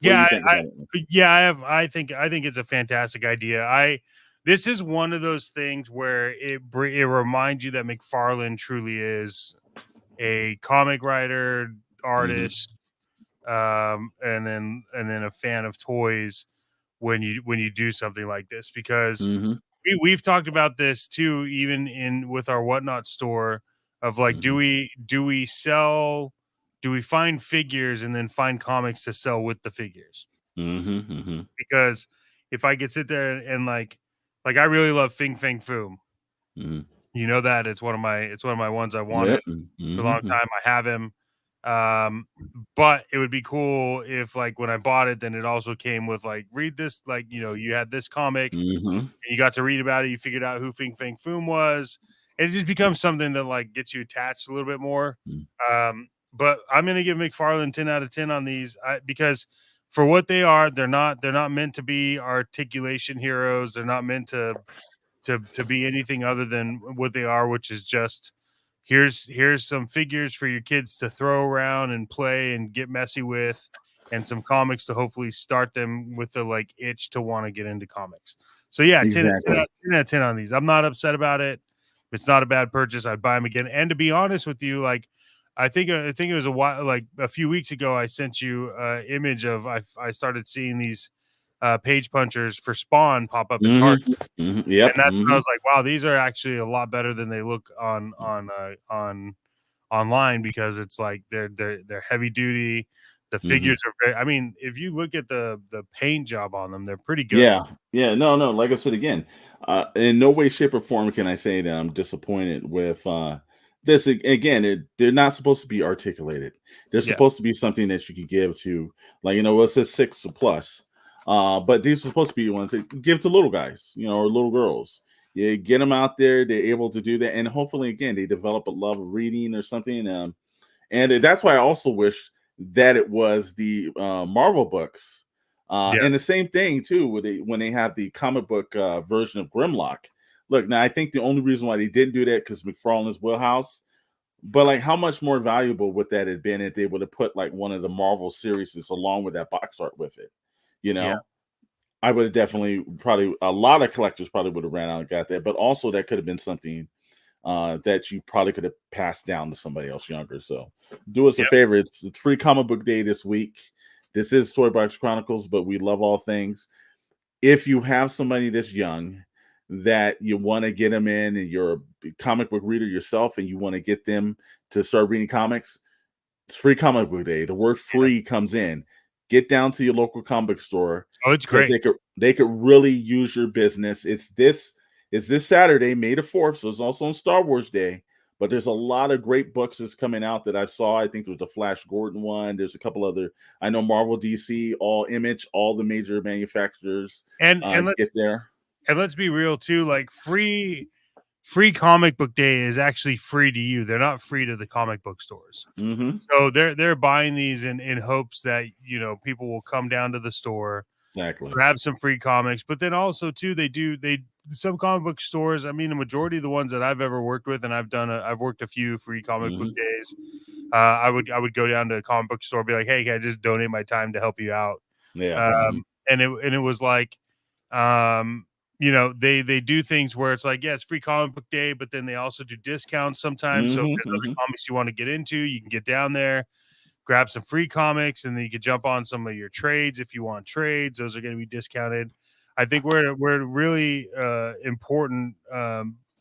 I think it's a fantastic idea. This is one of those things where it reminds you that McFarlane truly is a comic writer, artist, and then a fan of toys when you do something like this, because we've talked about this too, even with our Whatnot store, of like, do we find figures and then find comics to sell with the figures? Because if I could sit there and like I really love Fing Fang Foom. That it's one of my ones I wanted for a long time. I have him. But it would be cool if, like, when I bought it, then it also came with, like, read this, like, you had this comic, and you got to read about it, you figured out who Fing Fang Foom was, and it just becomes something that, like, gets you attached a little bit more. But I'm gonna give McFarlane 10 out of 10 on these, because for what they are, they're not meant to be articulation heroes. They're not meant to be anything other than what they are, which is just here's some figures for your kids to throw around and play and get messy with, and some comics to hopefully start them with the, like, itch to want to get into comics. So yeah, 10 Exactly. 10 out of 10 on these. I'm not upset about it. It's not a bad purchase. I'd buy them again. And to be honest with you, like, I think it was a few weeks ago, I sent you an image of, I started seeing these page punchers for Spawn pop up in cards. Yep. And that's when I was like, wow, these are actually a lot better than they look on online, because it's like they're heavy duty. The figures are very, I mean, if you look at the paint job on them, they're pretty good. Yeah. No. Like I said again, in no way, shape, or form can I say that I'm disappointed with this. Again, they're not supposed to be articulated. They're Yeah. supposed to be something that you can give to, like, it says 6 plus. But these are supposed to be the ones that give to little guys, or little girls. You get them out there, they're able to do that, and hopefully, again, they develop a love of reading or something. And that's why I also wish that it was the Marvel books. Yeah. And the same thing too when they have the comic book version of Grimlock. Look, now I think the only reason why they didn't do that because McFarlane's wheelhouse. But like, how much more valuable would that have been if they would have put like one of the Marvel series along with that box art with it? You know, Yeah. I would have definitely, probably a lot of collectors probably would have ran out and got that. But also that could have been something that you probably could have passed down to somebody else younger. So do us a Yep. favor. It's free comic book day this week. This is Toybox Chronicles, but we love all things. If you have somebody that's young that you want to get them in, and you're a comic book reader yourself and you want to get them to start reading comics, it's free comic book day. The word free comes in. Get down to your local comic store, Oh, it's because great. they could really use your business. It's this Saturday, May the 4th, so it's also on Star Wars Day. But there's a lot of great books that's coming out that I saw. I think there was the Flash Gordon one. There's a couple other. I know Marvel, DC, all Image, all the major manufacturers And get there. let's be real too. Like, free comic book day is actually free to you. They're not free to the comic book stores. So they're buying these in hopes that people will come down to the store, Exactly. grab some free comics. But then also too, some comic book stores, I mean, the majority of the ones that I've ever worked with, and I've worked a few free comic book days. I would go down to a comic book store, be like, hey, can I just donate my time to help you out? And it was like, they do things where it's like, yeah, it's free comic book day, but then they also do discounts sometimes. So if there's other comics you want to get into, you can get down there, grab some free comics, and then you can jump on some of your trades. If you want trades, those are going to be discounted. I think we're at a really important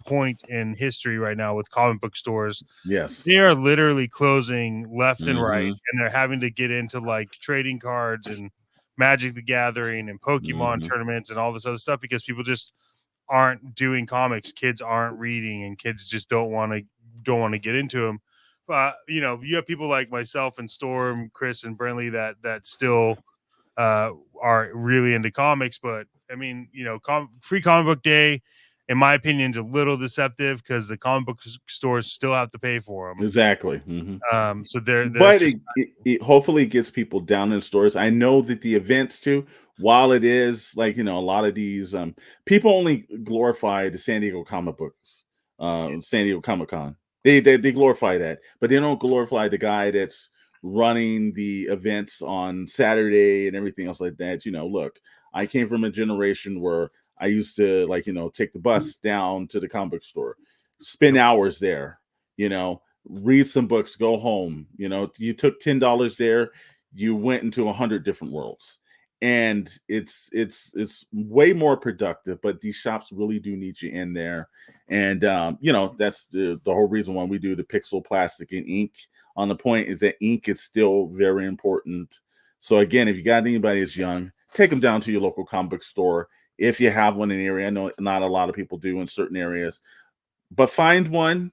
point in history right now with comic book stores. Yes. They are literally closing left and right, and they're having to get into like trading cards and Magic the Gathering and Pokemon tournaments and all this other stuff, because people just aren't doing comics. Kids aren't reading, and kids just don't want to get into them. You have people like myself and Storm, Chris, and Brentley that still are really into comics. But I mean, free comic book day, in my opinion, is a little deceptive, because the comic book stores still have to pay for them. Exactly. So they're But just, it hopefully gets people down in stores. I know that the events too, while it is like, a lot of these people only glorify the San Diego comic books, San Diego Comic Con. They glorify that, but they don't glorify the guy that's running the events on Saturday and everything else like that. Look, I came from a generation where I used to, like, take the bus down to the comic book store, spend hours there, read some books, go home. You took $10 there, you went into 100 different worlds, and it's way more productive. But these shops really do need you in there, and that's the whole reason why we do the Pixel Plastic and Ink. On the point is that ink is still very important. So again, if you got anybody that's young, take them down to your local comic book store if you have one in the area. I know not a lot of people do in certain areas, but find one,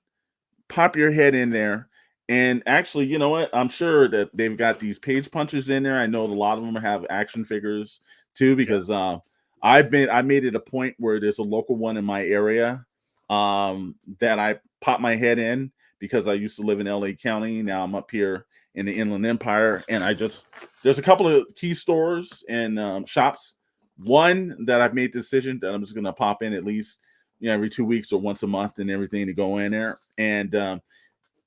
pop your head in there, And actually, you know what? I'm sure that they've got these page punchers in there. I know a lot of them have action figures too, because I made it a point where there's a local one in my area that I pop my head in, because I used to live in LA County. Now I'm up here in the Inland Empire, and there's a couple of key stores and shops. One that I've made the decision that I'm just gonna pop in at least, every 2 weeks or once a month and everything, to go in there. And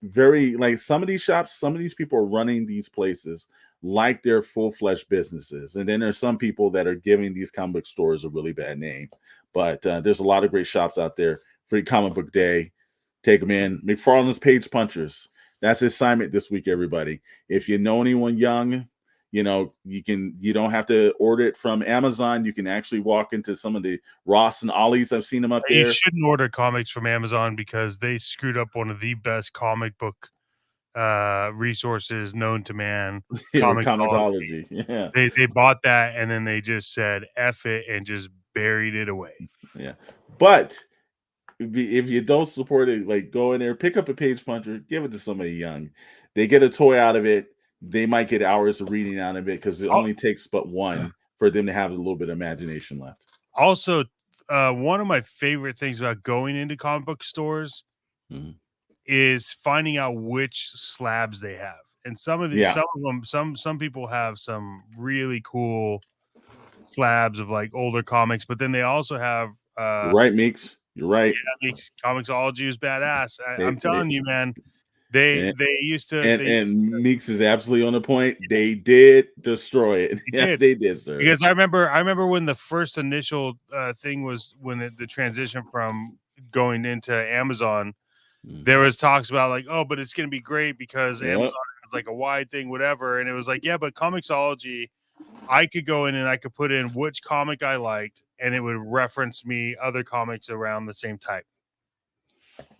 very, like, some of these shops, some of these people are running these places like they're full-fledged businesses, and then there's some people that are giving these comic book stores a really bad name. But there's a lot of great shops out there. Free Comic Book Day, take them in. McFarlane's Page Punchers, that's the assignment this week, everybody. If you know anyone young, you don't have to order it from Amazon. You can actually walk into some of the Ross and Ollie's. I've seen them up there. You shouldn't order comics from Amazon, because they screwed up one of the best comic book resources known to man. Comixology. Yeah. They bought that, and then they just said F it and just buried it away. Yeah. But if you don't support it, like, go in there, pick up a page puncher, give it to somebody young. They get a toy out of it. They might get hours of reading out of it, because it only takes but one for them to have a little bit of imagination left. Also, one of my favorite things about going into comic book stores is finding out which slabs they have. And some of them, some people have some really cool slabs of like older comics, but then they also have You're right, Meeks. You're right. Yeah, Comixology is badass. I'm telling you, man. They used to, and Meeks is absolutely on the point. They did destroy it. Yes, they did, sir. Because I remember when the first initial thing was, when the transition from going into Amazon, there was talks about like, oh, but it's going to be great because Amazon has like a wide thing, whatever. And it was like, yeah, but Comixology, I could go in and I could put in which comic I liked, and it would reference me other comics around the same type.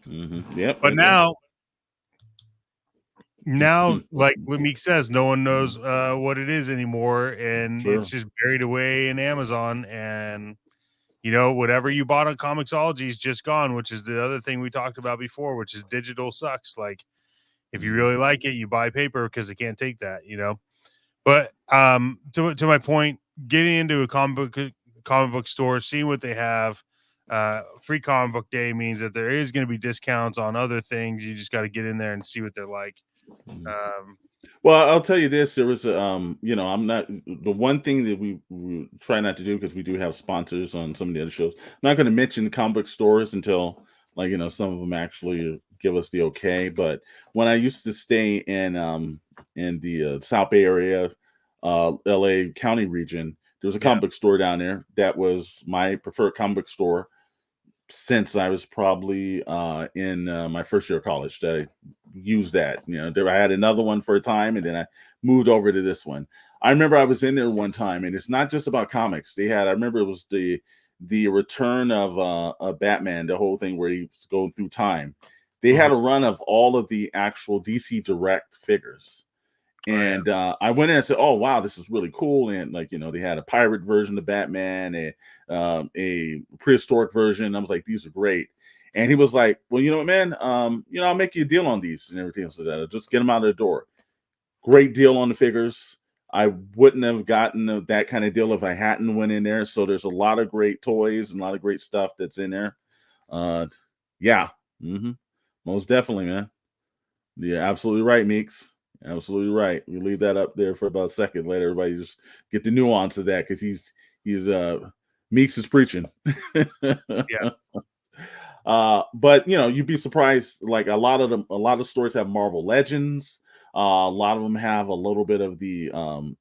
Yep. But now, like what Meek says, no one knows what it is anymore, and it's just buried away in Amazon. And whatever you bought on Comixology is just gone, which is the other thing we talked about before, which is digital sucks. Like, if you really like it, you buy paper because it can't take that, But to my point, getting into a comic book store, seeing what they have, free comic book day means that there is going to be discounts on other things. You just got to get in there and see what they're like. Well, I'll tell you this: there was I'm not, the one thing that we try not to do, because we do have sponsors on some of the other shows. I'm not going to mention comic book stores until, like, some of them actually give us the okay. But when I used to stay in the South Bay area, LA County region, there was a comic book store down there that was my preferred comic book store since I was probably in my first year of college. That I used that. I had another one for a time, and then I moved over to this one. I remember I was in there one time, and it's not just about comics. I remember it was the return of Batman, the whole thing where he was going through time. They had a run of all of the actual DC Direct figures. And I went in and said, "Oh wow, this is really cool!" And they had a pirate version of Batman, a prehistoric version. I was like, "These are great." And he was like, "Well, you know what, man? I'll make you a deal on these and everything else like that. Just get them out of the door." Great deal on the figures. I wouldn't have gotten that kind of deal if I hadn't went in there. So there's a lot of great toys and a lot of great stuff that's in there. Most definitely, man. Yeah, absolutely right, Meeks. Absolutely right. We leave that up there for about a second. Let everybody just get the nuance of that, because he's Meeks is preaching. Yeah. But you'd be surprised. Like, a lot of stores have Marvel Legends. A lot of them have a little bit of the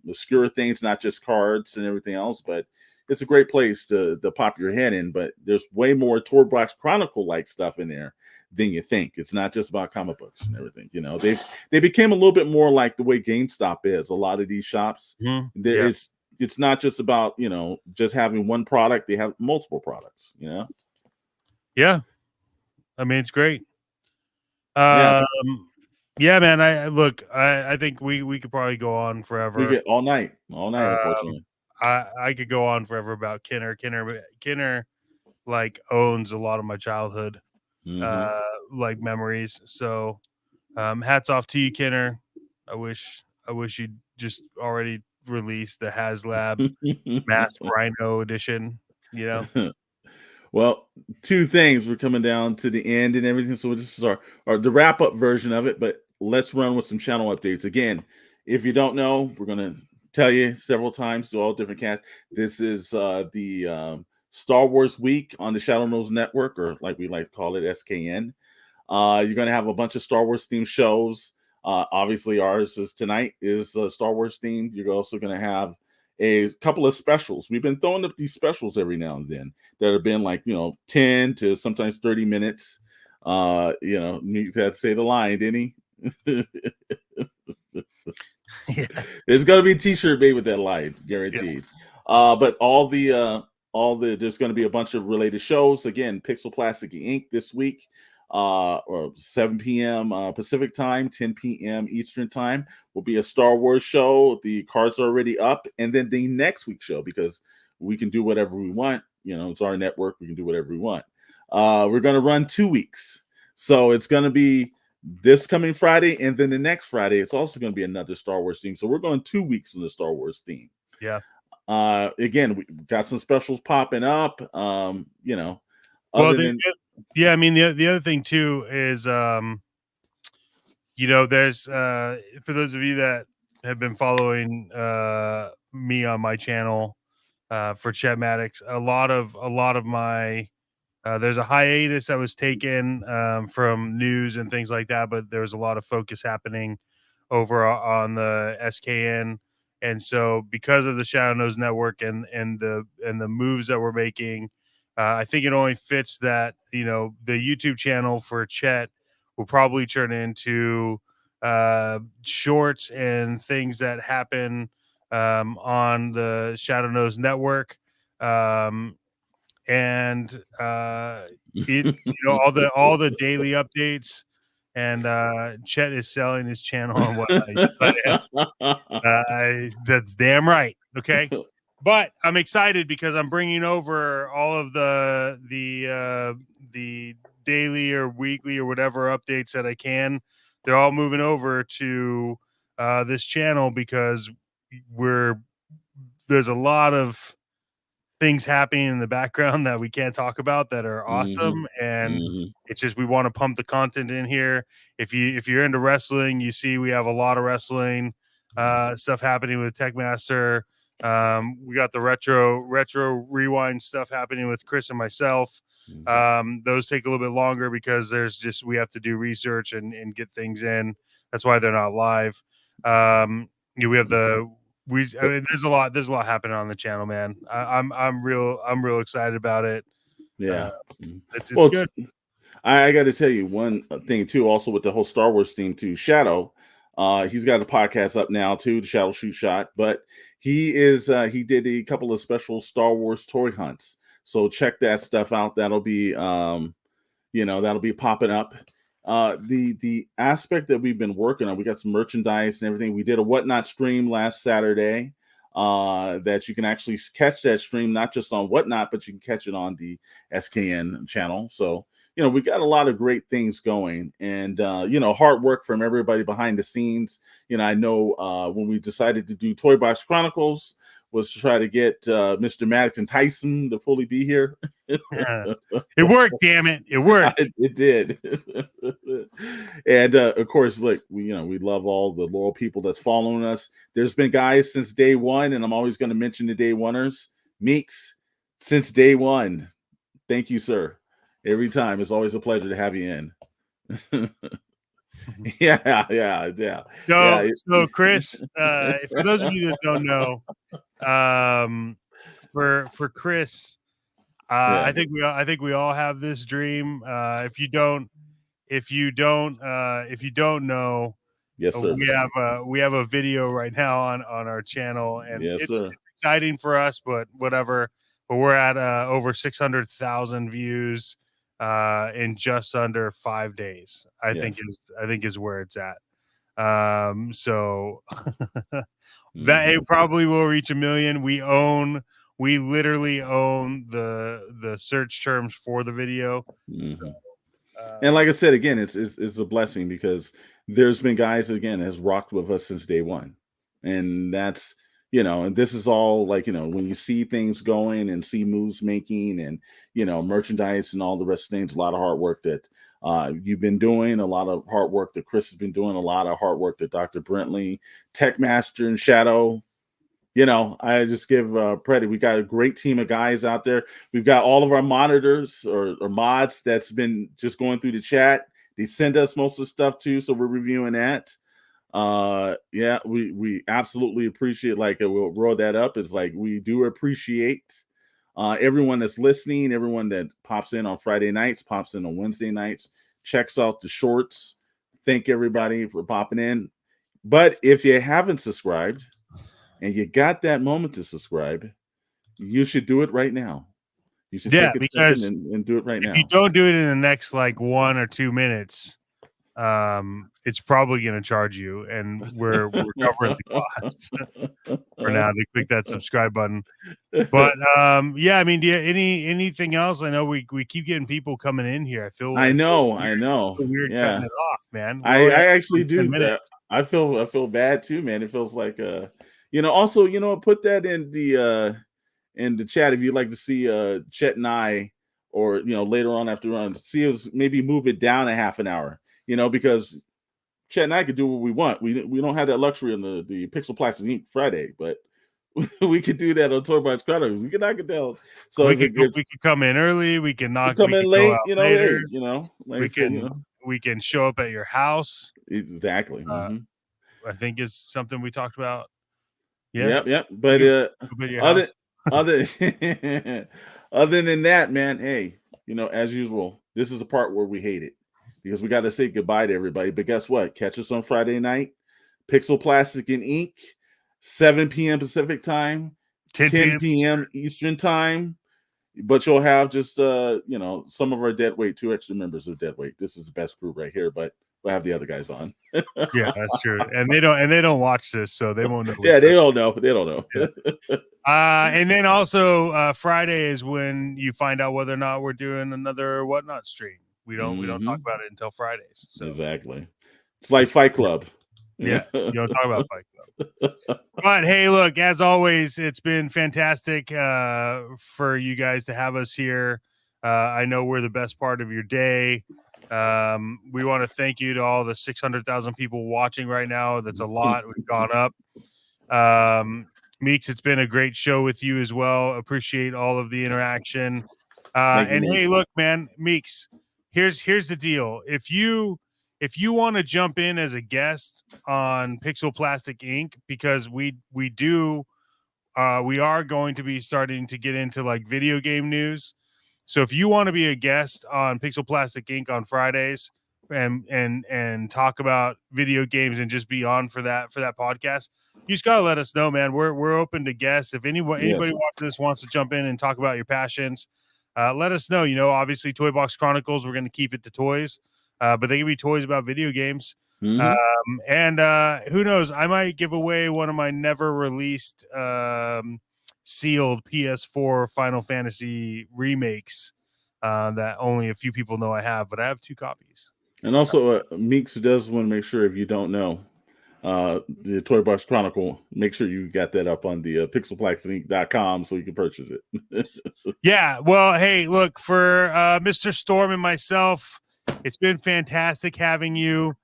obscure things, not just cards and everything else. But it's a great place to pop your head in. But there's way more Toybox Chronicle like stuff in there than you think. It's not just about comic books and everything. They became a little bit more like the way GameStop is. A lot of these shops, it's not just about just having one product. They have multiple products. Yeah, I mean, it's great. Yeah, man. I think we could probably go on forever. We get all night. Unfortunately, I could go on forever about Kenner. Kenner like owns a lot of my childhood like memories. So Hats off to you, Kenner. I wish you'd just already released the HasLab Masked Rhino edition. You know. Well, two things. We're coming down to the end and everything. So this is our the wrap up version of it. But let's run with some channel updates. Again, if you don't know, we're going to tell you several times to all different casts. This is the Star Wars Week on the Shadow Nose Network, or like we like to call it, SKN. You're going to have a bunch of Star Wars themed shows. Obviously, ours is tonight is Star Wars themed. You're also going to have a couple of specials. We've been throwing up these specials every now and then that have been like 10 to sometimes 30 minutes. You had to say the line, didn't he? Yeah. There's gonna be a t-shirt made with that line, guaranteed. Yeah. But all the there's gonna be a bunch of related shows. Again, PixelsPlasticInk this week, or 7 p.m. Pacific time, 10 p.m. Eastern time, will be a Star Wars show. The cards are already up, and then the next week's show, because we can do whatever we want. It's our network. We can do whatever we want. We're gonna run 2 weeks, so it's gonna be this coming Friday, and then the next Friday it's also going to be another Star Wars theme. So we're going 2 weeks in the Star Wars theme. Yeah. Again, we got some specials popping up. Well, yeah, I mean the other thing too is there's for those of you that have been following me on my channel for Chet Maddox, a lot of my there's a hiatus that was taken from news and things like that, but there was a lot of focus happening over on the SKN, and so because of the Shadow Nose Network and the moves that we're making, I think it only fits that the YouTube channel for Chet will probably turn into shorts and things that happen on the Shadow Nose Network. And it's all the daily updates, and Chet is selling his channel on what that's damn right. Okay, but I'm excited because I'm bringing over all of the daily or weekly or whatever updates that I can. They're all moving over to this channel because there's a lot of things happening in the background that we can't talk about that are awesome. And it's just we want to pump the content in here. If you're into wrestling, you see we have a lot of wrestling stuff happening with Techmaster. We got the retro rewind stuff happening with Chris and myself. Those take a little bit longer because we have to do research and get things in. That's why they're not live. We have there's a lot happening on the channel, man. I'm real excited about it. Yeah, it's good. I got to tell you one thing too, also with the whole Star Wars theme too. Shadow, he's got a podcast up now too, the Shadow Shoot Shot. But he did a couple of special Star Wars toy hunts. So check that stuff out. That'll be that'll be popping up. The aspect that we've been working on, we got some merchandise and everything. We did a Whatnot stream last Saturday that you can actually catch that stream, not just on Whatnot, but you can catch it on the SKN channel. So, we got a lot of great things going, and, hard work from everybody behind the scenes. I know when we decided to do Toybox Chronicles was to try to get Mr. Maddox and Tyson to fully be here. It worked, damn it. It worked. It did. And of course, look, we love all the loyal people that's following us. There's been guys since day one, and I'm always going to mention the day oneers. Meeks, since day one. Thank you, sir. Every time. It's always a pleasure to have you in. Yeah. So Chris, for those of you that don't know, for Chris, yes. I think we all have this dream. If you don't know, yes, sir. We have a video right now on our channel, and yes, it's exciting for us, but whatever. But we're at over 600,000 views in just under 5 days. I think is where it's at. So that it probably will reach 1 million. We literally own the search terms for the video. So, And like I said, again, it's a blessing because there's been guys again has rocked with us since day one, and that's and this is all like when you see things going and see moves making and merchandise and all the rest of things, a lot of hard work that you've been doing, a lot of hard work that Chris has been doing, a lot of hard work that Dr. Brentley, Tech Master, and Shadow. I just give credit. We got a great team of guys out there. We've got all of our monitors or mods that's been just going through the chat. They send us most of the stuff too, so we're reviewing that. Yeah, we absolutely appreciate. Like we'll roll that up. Is like we do appreciate everyone that's listening, everyone that pops in on Friday nights, pops in on Wednesday nights, checks out the shorts. Thank everybody for popping in. But if you haven't subscribed, and you got that moment to subscribe, you should do it right now. You should take a second and do it right now. If you don't do it in the next like 1 or 2 minutes, it's probably going to charge you, and we're covering the costs for now to click that subscribe button. But yeah, I mean, do you anything else? I know we keep getting people coming in here. I know. Weird cutting it off, man. I actually do that. I feel bad too, man. It feels like also, put that in the chat if you'd like to see Chet and I, or later on after run, see us maybe move it down a half an hour, because Chet and I could do what we want. We don't have that luxury on the PixelsPlasticInk Friday, but we could do that on Toybox Chronicles. We can knock it down. So we could come in early. We can come in late. Later. Like we can show up at your house. Exactly. I think it's something we talked about. Yeah. Yep. But other than that, man, hey, as usual, this is the part where we hate it because we got to say goodbye to everybody. But guess what? Catch us on Friday night, Pixel Plastic and Ink, 7 p.m. Pacific time, 10 p.m. Eastern time. But you'll have just some of our dead weight, 2 extra members of dead weight. This is the best group right here, but we'll have the other guys on. Yeah, that's true. And they don't watch this, so they won't know. Yeah, they don't know. They don't know. Yeah. And then also Friday is when you find out whether or not we're doing another Whatnot stream. We don't talk about it until Fridays. So. Exactly. It's like Fight Club. Yeah, you don't talk about Fight Club. But hey, look, as always, it's been fantastic for you guys to have us here. I know we're the best part of your day. We want to thank you to all the 600,000 people watching right now. That's a lot. We've gone up. Meeks, it's been a great show with you as well. Appreciate all of the interaction. And hey, look, man, Meeks, here's the deal. If you want to jump in as a guest on PixelsPlasticInk, because we are going to be starting to get into like video game news. So if you want to be a guest on PixelsPlasticInk on Fridays and talk about video games and just be on for that podcast, you just gotta let us know, man. We're open to guests. If anybody watching this wants to jump in and talk about your passions, let us know. Obviously Toybox Chronicles, we're going to keep it to toys. But they can be toys about video games. And who knows? I might give away one of my never released sealed PS4 Final Fantasy remakes that only a few people know I have, but I have 2 copies. And also, Meeks does want to make sure, if you don't know, the Toybox Chronicle, make sure you got that up on the PixelsPlasticInk.com so you can purchase it. Yeah. Well, hey, look, for Mr. Storm and myself, it's been fantastic having you.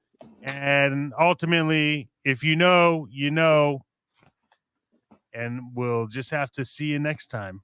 And ultimately, if you know, and we'll just have to see you next time.